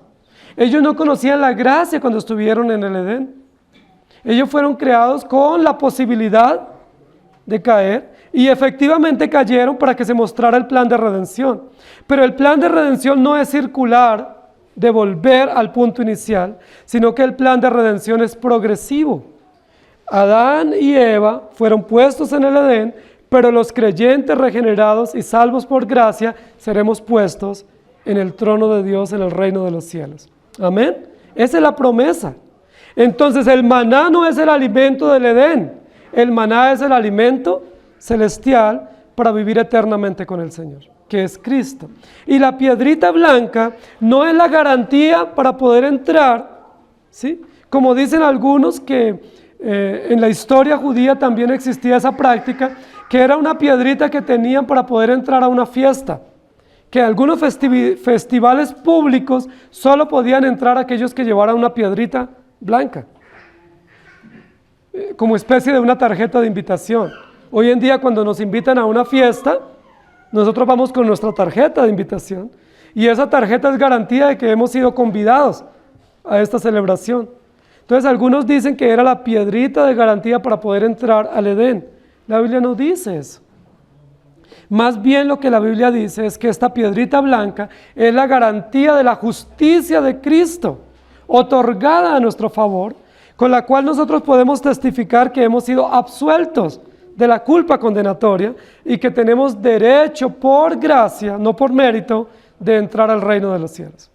Ellos no conocían la gracia cuando estuvieron en el Edén. Ellos fueron creados con la posibilidad de caer y efectivamente cayeron para que se mostrara el plan de redención. Pero el plan de redención no es circular, de volver al punto inicial, sino que el plan de redención es progresivo. Adán y Eva fueron puestos en el Edén, pero los creyentes regenerados y salvos por gracia seremos puestos en el trono de Dios, en el reino de los cielos. Amén. Esa es la promesa. Entonces el maná no es el alimento del Edén, el maná es el alimento celestial para vivir eternamente con el Señor, que es Cristo. Y la piedrita blanca no es la garantía para poder entrar, ¿sí? Como dicen algunos que en la historia judía también existía esa práctica, que era una piedrita que tenían para poder entrar a una fiesta, que algunos festivales públicos solo podían entrar aquellos que llevaran una piedrita blanca, como especie de una tarjeta de invitación. Hoy en día cuando nos invitan a una fiesta, nosotros vamos con nuestra tarjeta de invitación y esa tarjeta es garantía de que hemos sido convidados a esta celebración. Entonces algunos dicen que era la piedrita de garantía para poder entrar al Edén. La Biblia no dice eso. Más bien lo que la Biblia dice es que esta piedrita blanca es la garantía de la justicia de Cristo, otorgada a nuestro favor, con la cual nosotros podemos testificar que hemos sido absueltos de la culpa condenatoria y que tenemos derecho por gracia, no por mérito, de entrar al reino de los cielos.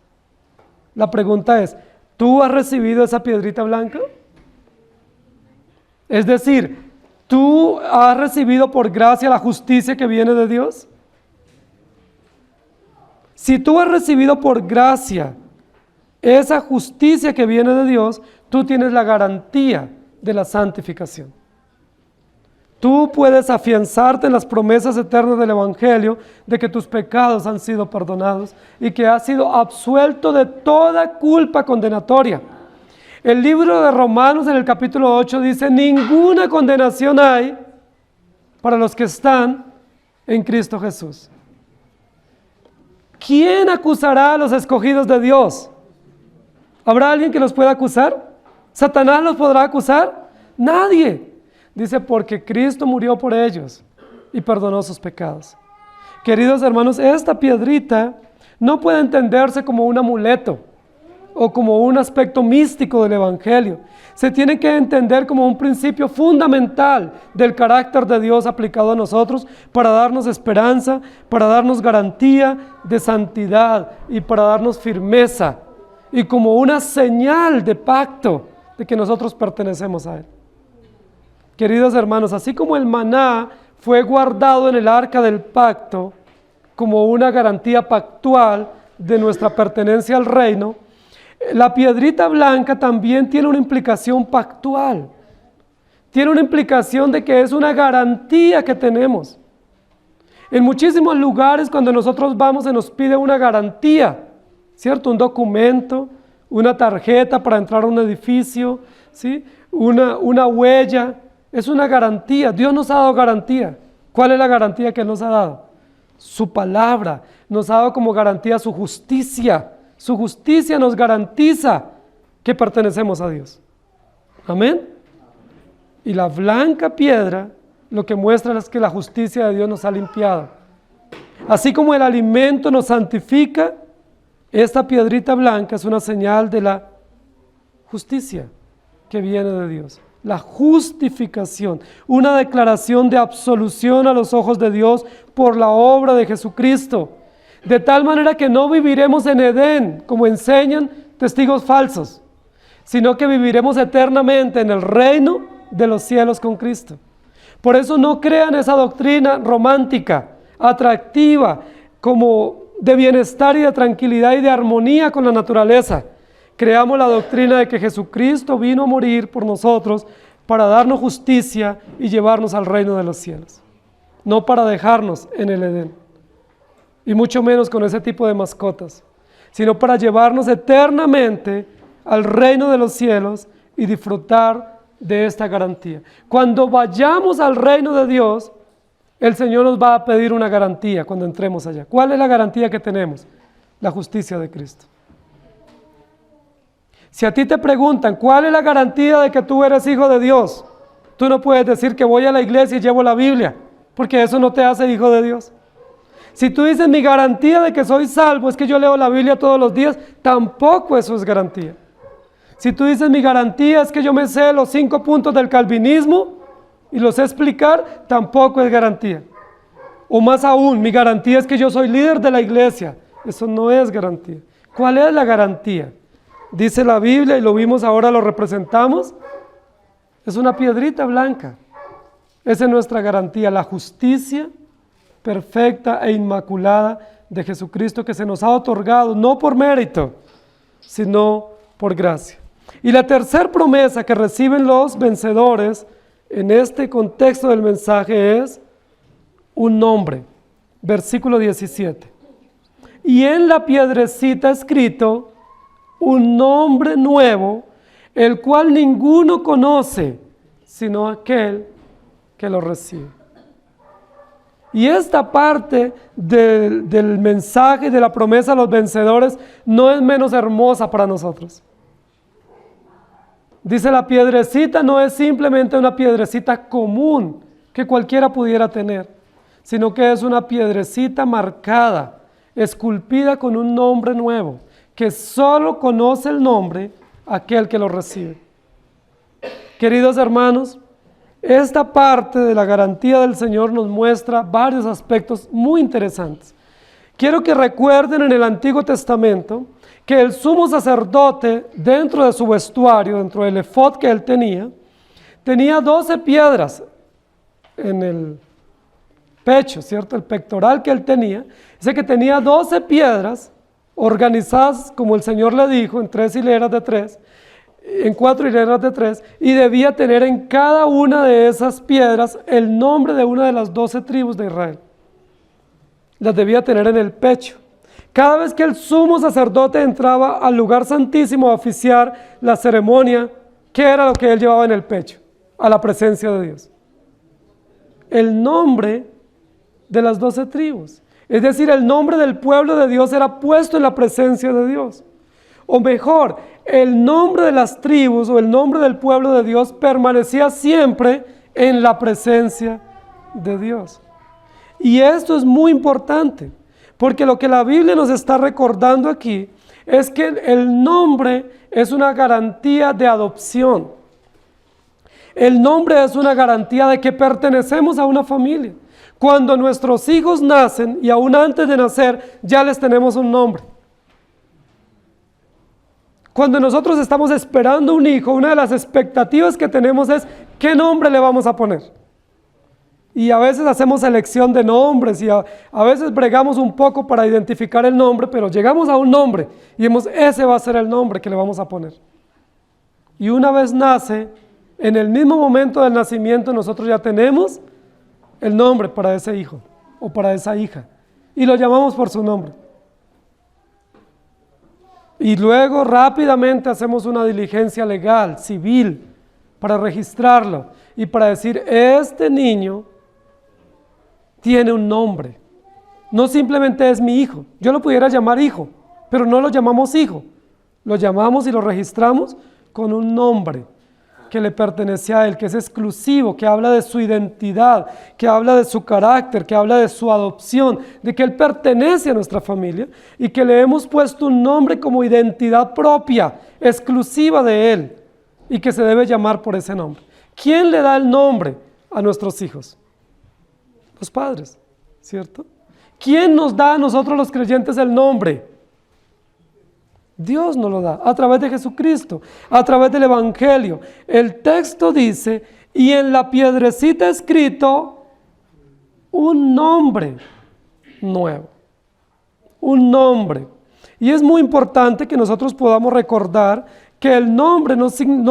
La pregunta es, ¿tú has recibido esa piedrita blanca? Es decir, ¿tú has recibido por gracia la justicia que viene de Dios? Si tú has recibido por gracia esa justicia que viene de Dios, tú tienes la garantía de la santificación. Tú puedes afianzarte en las promesas eternas del Evangelio de que tus pecados han sido perdonados y que has sido absuelto de toda culpa condenatoria. El libro de Romanos en el capítulo 8 dice, ninguna condenación hay para los que están en Cristo Jesús. ¿Quién acusará a los escogidos de Dios? ¿Habrá alguien que los pueda acusar? ¿Satanás los podrá acusar? Nadie. Dice, porque Cristo murió por ellos y perdonó sus pecados. Queridos hermanos, esta piedrita no puede entenderse como un amuleto o como un aspecto místico del Evangelio. Se tiene que entender como un principio fundamental del carácter de Dios aplicado a nosotros para darnos esperanza, para darnos garantía de santidad y para darnos firmeza y como una señal de pacto de que nosotros pertenecemos a Él. Queridos hermanos, así como el maná fue guardado en el arca del pacto como una garantía pactual de nuestra pertenencia al reino, la piedrita blanca también tiene una implicación pactual. Tiene una implicación de que es una garantía que tenemos. En muchísimos lugares cuando nosotros vamos se nos pide una garantía, ¿cierto? Un documento, una tarjeta para entrar a un edificio, ¿sí? Una huella. Es una garantía. Dios nos ha dado garantía. ¿Cuál es la garantía que Él nos ha dado? Su palabra. Nos ha dado como garantía su justicia. Su justicia nos garantiza que pertenecemos a Dios. Amén. Y la blanca piedra lo que muestra es que la justicia de Dios nos ha limpiado. Así como el alimento nos santifica, esta piedrita blanca es una señal de la justicia que viene de Dios. La justificación, una declaración de absolución a los ojos de Dios por la obra de Jesucristo, de tal manera que no viviremos en Edén, como enseñan testigos falsos, sino que viviremos eternamente en el reino de los cielos con Cristo. Por eso no crean esa doctrina romántica, atractiva, como de bienestar y de tranquilidad y de armonía con la naturaleza. Creamos la doctrina de que Jesucristo vino a morir por nosotros para darnos justicia y llevarnos al reino de los cielos, no para dejarnos en el Edén. y mucho menos con ese tipo de mascotas, sino para llevarnos eternamente al reino de los cielos y disfrutar de esta garantía. Cuando vayamos al reino de Dios, el Señor nos va a pedir una garantía cuando entremos allá. ¿Cuál es la garantía que tenemos? La justicia de Cristo. Si a ti te preguntan, ¿cuál es la garantía de que tú eres hijo de Dios? Tú no puedes decir que voy a la iglesia y llevo la Biblia, porque eso no te hace hijo de Dios. Si tú dices, mi garantía de que soy salvo es que yo leo la Biblia todos los días, tampoco eso es garantía. Si tú dices, mi garantía es que yo me sé los 5 puntos del calvinismo y los sé explicar, tampoco es garantía. O más aún, mi garantía es que yo soy líder de la iglesia. Eso no es garantía. ¿Cuál es la garantía? Dice la Biblia, y lo vimos ahora, lo representamos, es una piedrita blanca. Esa es nuestra garantía, la justicia perfecta e inmaculada de Jesucristo que se nos ha otorgado, no por mérito, sino por gracia. Y la tercera promesa que reciben los vencedores en este contexto del mensaje es un nombre. Versículo 17. Y en la piedrecita escrito un nombre nuevo, el cual ninguno conoce, sino aquel que lo recibe. Y esta parte del mensaje, de la promesa a los vencedores, no es menos hermosa para nosotros. Dice, la piedrecita no es simplemente una piedrecita común que cualquiera pudiera tener, sino que es una piedrecita marcada, esculpida con un nombre nuevo, que solo conoce el nombre aquel que lo recibe. Queridos hermanos, esta parte de la garantía del Señor nos muestra varios aspectos muy interesantes. Quiero que recuerden en el Antiguo Testamento que el sumo sacerdote, dentro de su vestuario, dentro del efod que él tenía 12 piedras en el pecho, ¿cierto? El pectoral que él tenía. Dice que tenía 12 piedras organizadas, como el Señor le dijo, en 3 hileras de 3, en 4 hileras de 3, y debía tener en cada una de esas piedras el nombre de una de las 12 tribus de Israel. Las debía tener en el pecho. Cada vez que el sumo sacerdote entraba al lugar santísimo a oficiar la ceremonia, ¿qué era lo que él llevaba en el pecho? A la presencia de Dios. El nombre de las 12 tribus. Es decir, el nombre del pueblo de Dios era puesto en la presencia de Dios. O mejor, el nombre de las tribus o el nombre del pueblo de Dios permanecía siempre en la presencia de Dios. Y esto es muy importante, porque lo que la Biblia nos está recordando aquí es que el nombre es una garantía de adopción. El nombre es una garantía de que pertenecemos a una familia. Cuando nuestros hijos nacen y aún antes de nacer ya les tenemos un nombre. Cuando nosotros estamos esperando un hijo, una de las expectativas que tenemos es ¿qué nombre le vamos a poner? Y a veces hacemos selección de nombres y a veces bregamos un poco para identificar el nombre, pero llegamos a un nombre y decimos, ese va a ser el nombre que le vamos a poner. Y una vez nace, en el mismo momento del nacimiento nosotros ya tenemos el nombre para ese hijo o para esa hija y lo llamamos por su nombre. Y luego rápidamente hacemos una diligencia legal, civil, para registrarlo y para decir, este niño tiene un nombre. No simplemente es mi hijo. Yo lo pudiera llamar hijo, pero no lo llamamos hijo. Lo llamamos y lo registramos con un nombre que le pertenece a él, que es exclusivo, que habla de su identidad, que habla de su carácter, que habla de su adopción, de que él pertenece a nuestra familia y que le hemos puesto un nombre como identidad propia, exclusiva de él y que se debe llamar por ese nombre. ¿Quién le da el nombre a nuestros hijos? Los padres, ¿cierto? ¿Quién nos da a nosotros los creyentes el nombre? Dios nos lo da a través de Jesucristo, a través del Evangelio. El texto dice, y en la piedrecita escrito un nombre nuevo, un nombre. Y es muy importante que nosotros podamos recordar que el nombre no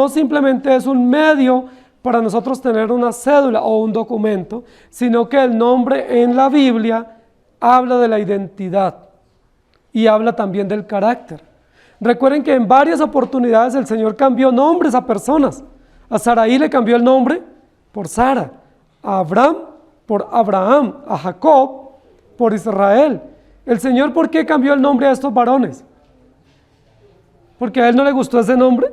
simplemente es un medio para nosotros tener una cédula o un documento, sino que el nombre en la Biblia habla de la identidad y habla también del carácter. Recuerden que en varias oportunidades el Señor cambió nombres a personas. A Saraí le cambió el nombre por Sara, a Abraham por Abraham, a Jacob por Israel. El Señor, ¿por qué cambió el nombre a estos varones? ¿Porque a él no le gustó ese nombre?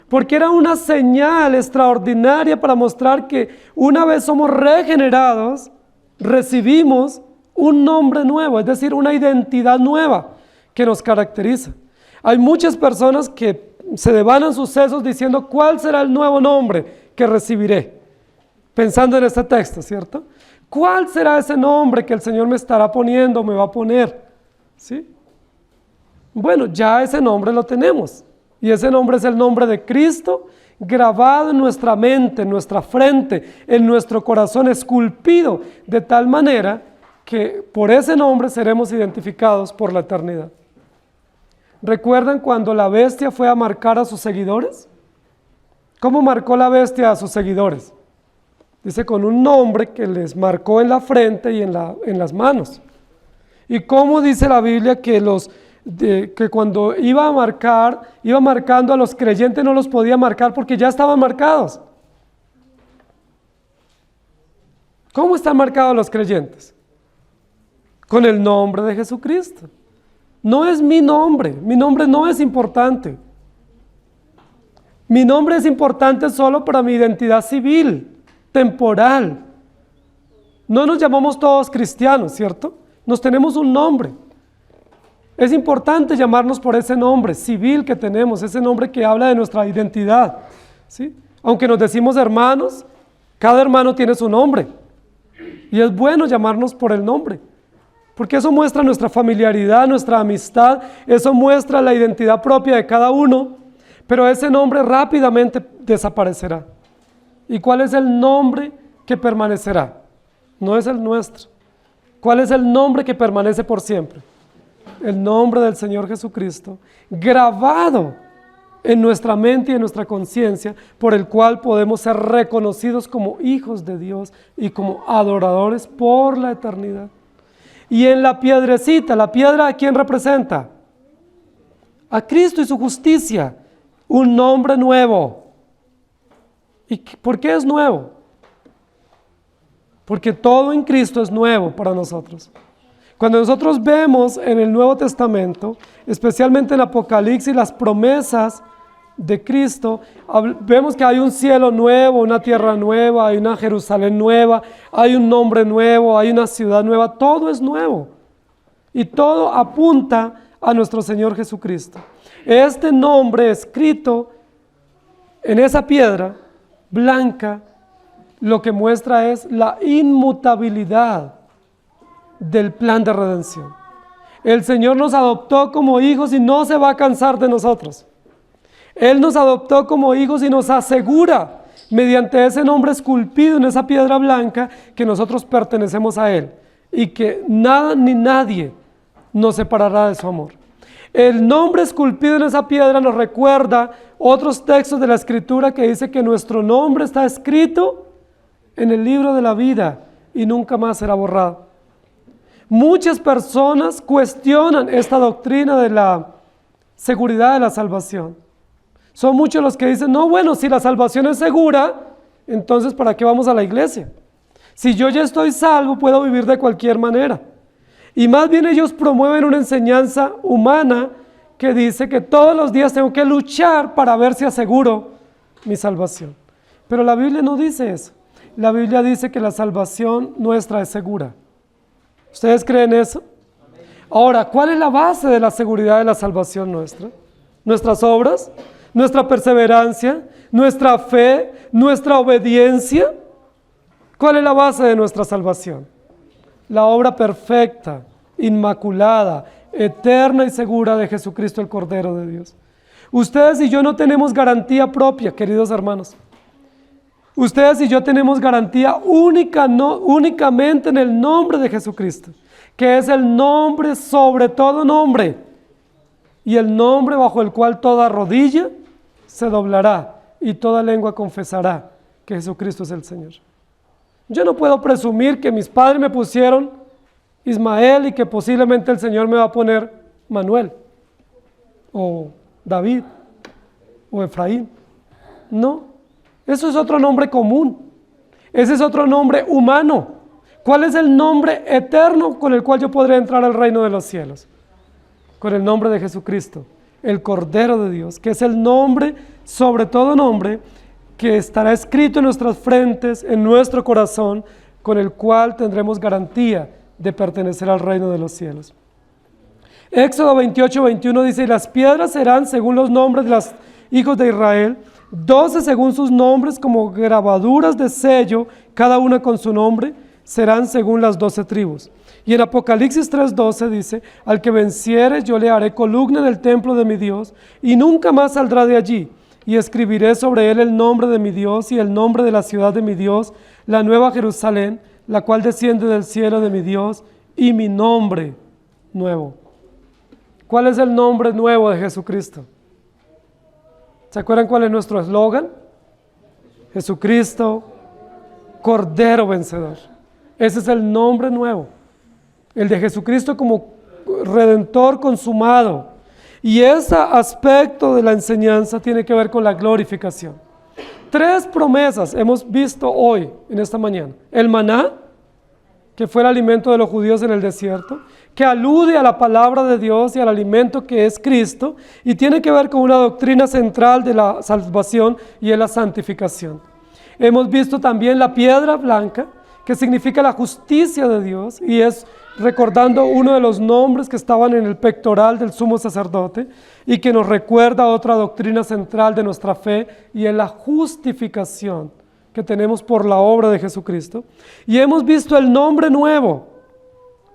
Porque era una señal extraordinaria para mostrar que una vez somos regenerados, recibimos un nombre nuevo, es decir, una identidad nueva que nos caracteriza. Hay muchas personas que se devanan sus sesos diciendo cuál será el nuevo nombre que recibiré, pensando en este texto, ¿cierto? ¿Cuál será ese nombre que el Señor me estará poniendo, me va a poner? ¿Sí? Bueno, ya ese nombre lo tenemos, y ese nombre es el nombre de Cristo, grabado en nuestra mente, en nuestra frente, en nuestro corazón, esculpido, de tal manera que por ese nombre seremos identificados por la eternidad. ¿Recuerdan cuando la bestia fue a marcar a sus seguidores? ¿Cómo marcó la bestia a sus seguidores? Dice con un nombre que les marcó en la frente y en las manos. ¿Y cómo dice la Biblia que cuando iba marcando a los creyentes no los podía marcar porque ya estaban marcados? ¿Cómo están marcados los creyentes? Con el nombre de Jesucristo. No es mi nombre no es importante. Mi nombre es importante solo para mi identidad civil, temporal. No nos llamamos todos cristianos, ¿cierto? Nos tenemos un nombre. Es importante llamarnos por ese nombre civil que tenemos, ese nombre que habla de nuestra identidad, ¿sí? Aunque nos decimos hermanos, cada hermano tiene su nombre. Y es bueno llamarnos por el nombre, porque eso muestra nuestra familiaridad, nuestra amistad, eso muestra la identidad propia de cada uno, pero ese nombre rápidamente desaparecerá. ¿Y cuál es el nombre que permanecerá? No es el nuestro. ¿Cuál es el nombre que permanece por siempre? El nombre del Señor Jesucristo, grabado en nuestra mente y en nuestra conciencia, por el cual podemos ser reconocidos como hijos de Dios y como adoradores por la eternidad. Y en la piedrecita, la piedra, ¿a quién representa? A Cristo y su justicia, un nombre nuevo. ¿Y por qué es nuevo? Porque todo en Cristo es nuevo para nosotros. Cuando nosotros vemos en el Nuevo Testamento, especialmente en Apocalipsis, las promesas de Cristo, vemos que hay un cielo nuevo, una tierra nueva, hay una Jerusalén nueva, hay un nombre nuevo, hay una ciudad nueva, todo es nuevo. Y todo apunta a nuestro Señor Jesucristo. Este nombre escrito en esa piedra blanca, lo que muestra es la inmutabilidad del plan de redención. El Señor nos adoptó como hijos y no se va a cansar de nosotros. Él nos adoptó como hijos y nos asegura, mediante ese nombre esculpido en esa piedra blanca, que nosotros pertenecemos a Él y que nada ni nadie nos separará de su amor. El nombre esculpido en esa piedra nos recuerda otros textos de la Escritura que dice que nuestro nombre está escrito en el libro de la vida y nunca más será borrado. Muchas personas cuestionan esta doctrina de la seguridad de la salvación. Son muchos los que dicen, no, bueno, si la salvación es segura, entonces ¿para qué vamos a la iglesia? Si yo ya estoy salvo, puedo vivir de cualquier manera. Y más bien ellos promueven una enseñanza humana que dice que todos los días tengo que luchar para ver si aseguro mi salvación. Pero la Biblia no dice eso. La Biblia dice que la salvación nuestra es segura. ¿Ustedes creen eso? Ahora, ¿cuál es la base de la seguridad de la salvación nuestra? ¿Nuestras obras? ¿Nuestra perseverancia? ¿Nuestra fe? ¿Nuestra obediencia? ¿Cuál es la base de nuestra salvación? La obra perfecta, inmaculada, eterna y segura de Jesucristo el Cordero de Dios. Ustedes y yo no tenemos garantía propia, queridos hermanos. Ustedes y yo tenemos garantía únicamente en el nombre de Jesucristo, que es el nombre sobre todo nombre, y el nombre bajo el cual toda rodilla se doblará y toda lengua confesará que Jesucristo es el Señor. Yo no puedo presumir que mis padres me pusieron Ismael y que posiblemente el Señor me va a poner Manuel o David o Efraín. No, eso es otro nombre común. Ese es otro nombre humano. ¿Cuál es el nombre eterno con el cual yo podré entrar al reino de los cielos? Con el nombre de Jesucristo, el Cordero de Dios, que es el nombre, sobre todo nombre, que estará escrito en nuestras frentes, en nuestro corazón, con el cual tendremos garantía de pertenecer al reino de los cielos. Éxodo 28:21 dice: y las piedras serán según los nombres de los hijos de Israel, 12 según sus nombres, como grabaduras de sello, cada una con su nombre, serán según las 12 tribus. Y en Apocalipsis 3:12 dice: al que venciere yo le haré columna en el templo de mi Dios, y nunca más saldrá de allí, y escribiré sobre él el nombre de mi Dios y el nombre de la ciudad de mi Dios, la nueva Jerusalén, la cual desciende del cielo de mi Dios, y mi nombre nuevo. ¿Cuál es el nombre nuevo de Jesucristo? ¿Se acuerdan cuál es nuestro eslogan? Jesucristo, Cordero Vencedor. Ese es el nombre nuevo. El de Jesucristo como Redentor consumado. Y ese aspecto de la enseñanza tiene que ver con la glorificación. 3 promesas hemos visto hoy, en esta mañana. El maná, que fue el alimento de los judíos en el desierto, que alude a la palabra de Dios y al alimento que es Cristo, y tiene que ver con una doctrina central de la salvación y es la santificación. Hemos visto también la piedra blanca, que significa la justicia de Dios, y es recordando uno de los nombres que estaban en el pectoral del sumo sacerdote, y que nos recuerda otra doctrina central de nuestra fe, y es la justificación que tenemos por la obra de Jesucristo. Y hemos visto el nombre nuevo,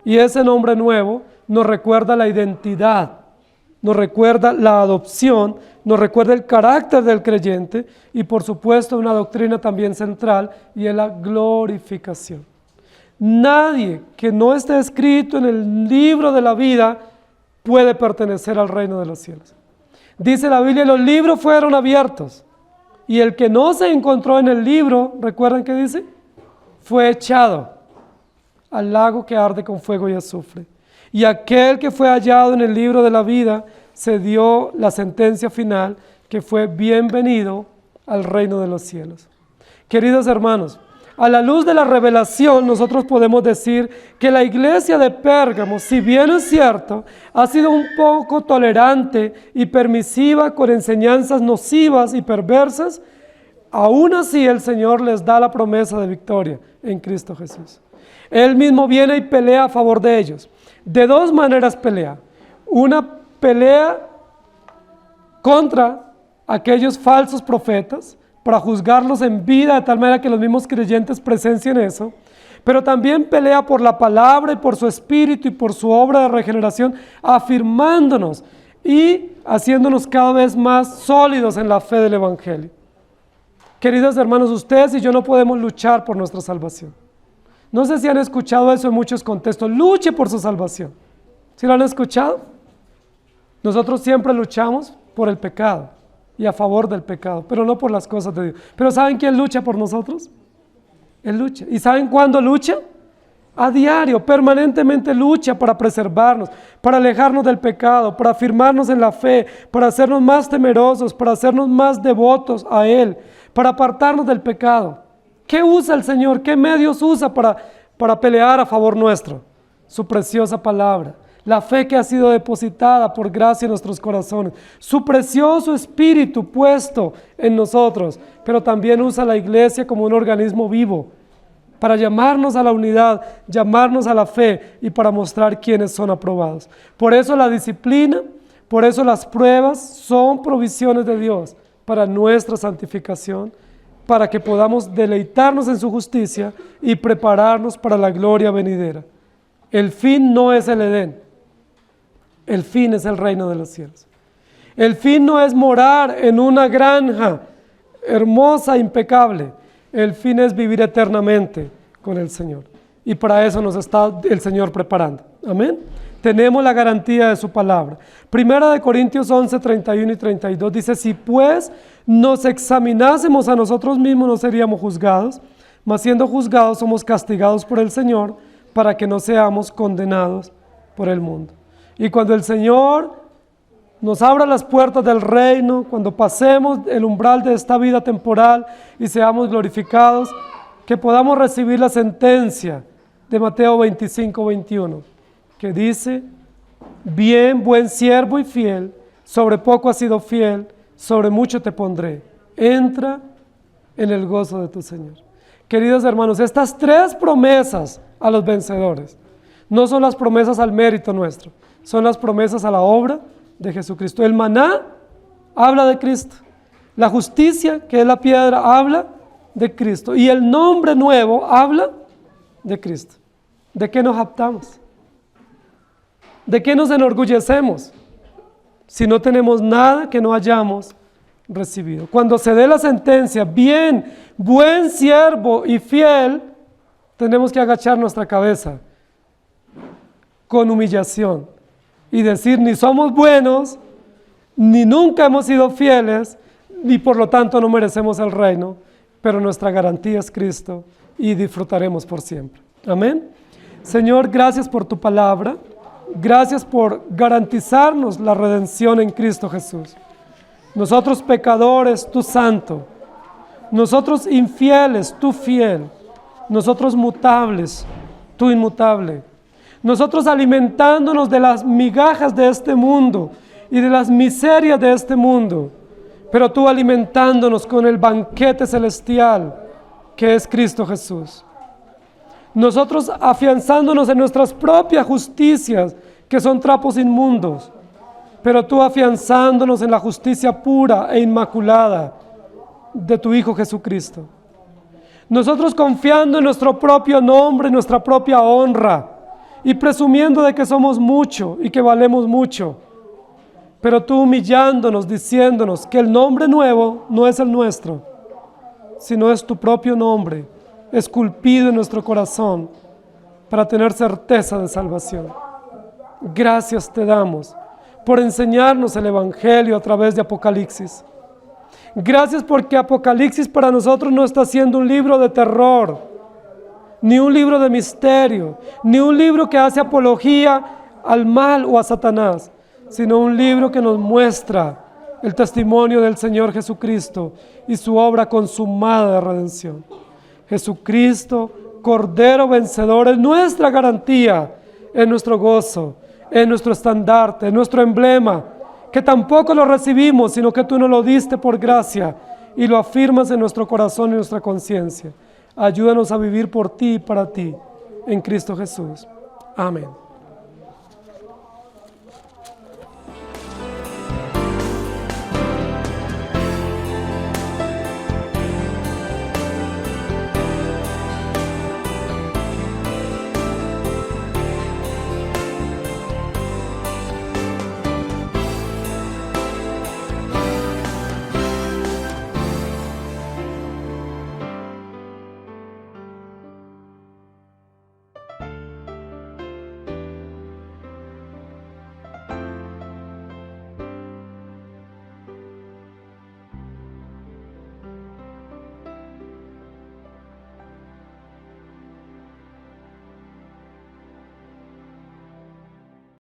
y ese nombre nuevo nos recuerda la identidad, nos recuerda la adopción, nos recuerda el carácter del creyente, y por supuesto una doctrina también central, y es la glorificación. Nadie que no esté escrito en el libro de la vida puede pertenecer al reino de los cielos. Dice la Biblia: los libros fueron abiertos, y el que no se encontró en el libro, ¿recuerdan qué dice? Fue echado al lago que arde con fuego y azufre. Y aquel que fue hallado en el libro de la vida, se dio la sentencia final, que fue bienvenido al reino de los cielos. Queridos hermanos, a la luz de la revelación, nosotros podemos decir que la iglesia de Pérgamo, si bien es cierto, ha sido un poco tolerante y permisiva con enseñanzas nocivas y perversas, aún así el Señor les da la promesa de victoria en Cristo Jesús. Él mismo viene y pelea a favor de ellos. De 2 maneras pelea. Una pelea contra aquellos falsos profetas, para juzgarlos en vida, de tal manera que los mismos creyentes presencien eso, pero también pelea por la palabra y por su espíritu y por su obra de regeneración, afirmándonos y haciéndonos cada vez más sólidos en la fe del Evangelio. Queridos hermanos, ustedes y yo no podemos luchar por nuestra salvación. No sé si han escuchado eso en muchos contextos: luche por su salvación. ¿Sí lo han escuchado? Nosotros siempre luchamos por el pecado y a favor del pecado, pero no por las cosas de Dios. Pero ¿saben quién lucha por nosotros? Él lucha. ¿Y saben cuándo lucha? A diario, permanentemente lucha para preservarnos, para alejarnos del pecado, para afirmarnos en la fe, para hacernos más temerosos, para hacernos más devotos a Él, para apartarnos del pecado. ¿Qué usa el Señor? ¿Qué medios usa para pelear a favor nuestro? Su preciosa palabra. La fe que ha sido depositada por gracia en nuestros corazones, su precioso espíritu puesto en nosotros, pero también usa la iglesia como un organismo vivo, para llamarnos a la unidad, llamarnos a la fe y para mostrar quiénes son aprobados. Por eso la disciplina, por eso las pruebas son provisiones de Dios para nuestra santificación, para que podamos deleitarnos en su justicia y prepararnos para la gloria venidera. El fin no es el Edén. El fin es el reino de los cielos. El fin no es morar en una granja hermosa, impecable. El fin es vivir eternamente con el Señor. Y para eso nos está el Señor preparando. Amén. Tenemos la garantía de su palabra. Primera de Corintios 11, 31 y 32 dice: si pues nos examinásemos a nosotros mismos, no seríamos juzgados, mas siendo juzgados somos castigados por el Señor, para que no seamos condenados por el mundo. Y cuando el Señor nos abra las puertas del reino, cuando pasemos el umbral de esta vida temporal y seamos glorificados, que podamos recibir la sentencia de Mateo 25, 21, que dice: bien, buen siervo y fiel, sobre poco has sido fiel, sobre mucho te pondré. Entra en el gozo de tu Señor. Queridos hermanos, estas tres promesas a los vencedores no son las promesas al mérito nuestro, son las promesas a la obra de Jesucristo. El maná habla de Cristo, la justicia, que es la piedra, habla de Cristo, y el nombre nuevo habla de Cristo. ¿De qué nos jactamos? ¿De qué nos enorgullecemos si no tenemos nada que no hayamos recibido? Cuando se dé la sentencia, bien, buen siervo y fiel, tenemos que agachar nuestra cabeza con humillación y decir: ni somos buenos, ni nunca hemos sido fieles, ni por lo tanto no merecemos el reino, pero nuestra garantía es Cristo y disfrutaremos por siempre. Amén. Señor, gracias por tu palabra, gracias por garantizarnos la redención en Cristo Jesús. Nosotros pecadores, tú santo; nosotros infieles, tú fiel; nosotros mutables, tú inmutable; nosotros alimentándonos de las migajas de este mundo y de las miserias de este mundo, pero tú alimentándonos con el banquete celestial que es Cristo Jesús. Nosotros afianzándonos en nuestras propias justicias, que son trapos inmundos, pero tú afianzándonos en la justicia pura e inmaculada de tu Hijo Jesucristo. Nosotros confiando en nuestro propio nombre, en nuestra propia honra, y presumiendo de que somos mucho y que valemos mucho, pero tú humillándonos, diciéndonos que el nombre nuevo no es el nuestro, sino es tu propio nombre, esculpido en nuestro corazón, para tener certeza de salvación. Gracias te damos por enseñarnos el Evangelio a través de Apocalipsis. Gracias porque Apocalipsis para nosotros no está siendo un libro de terror, ni un libro de misterio, ni un libro que hace apología al mal o a Satanás, sino un libro que nos muestra el testimonio del Señor Jesucristo y su obra consumada de redención. Jesucristo, Cordero vencedor, es nuestra garantía, es nuestro gozo, es nuestro estandarte, es nuestro emblema, que tampoco lo recibimos, sino que tú nos lo diste por gracia y lo afirmas en nuestro corazón y nuestra conciencia. Ayúdanos a vivir por ti y para ti, en Cristo Jesús. Amén.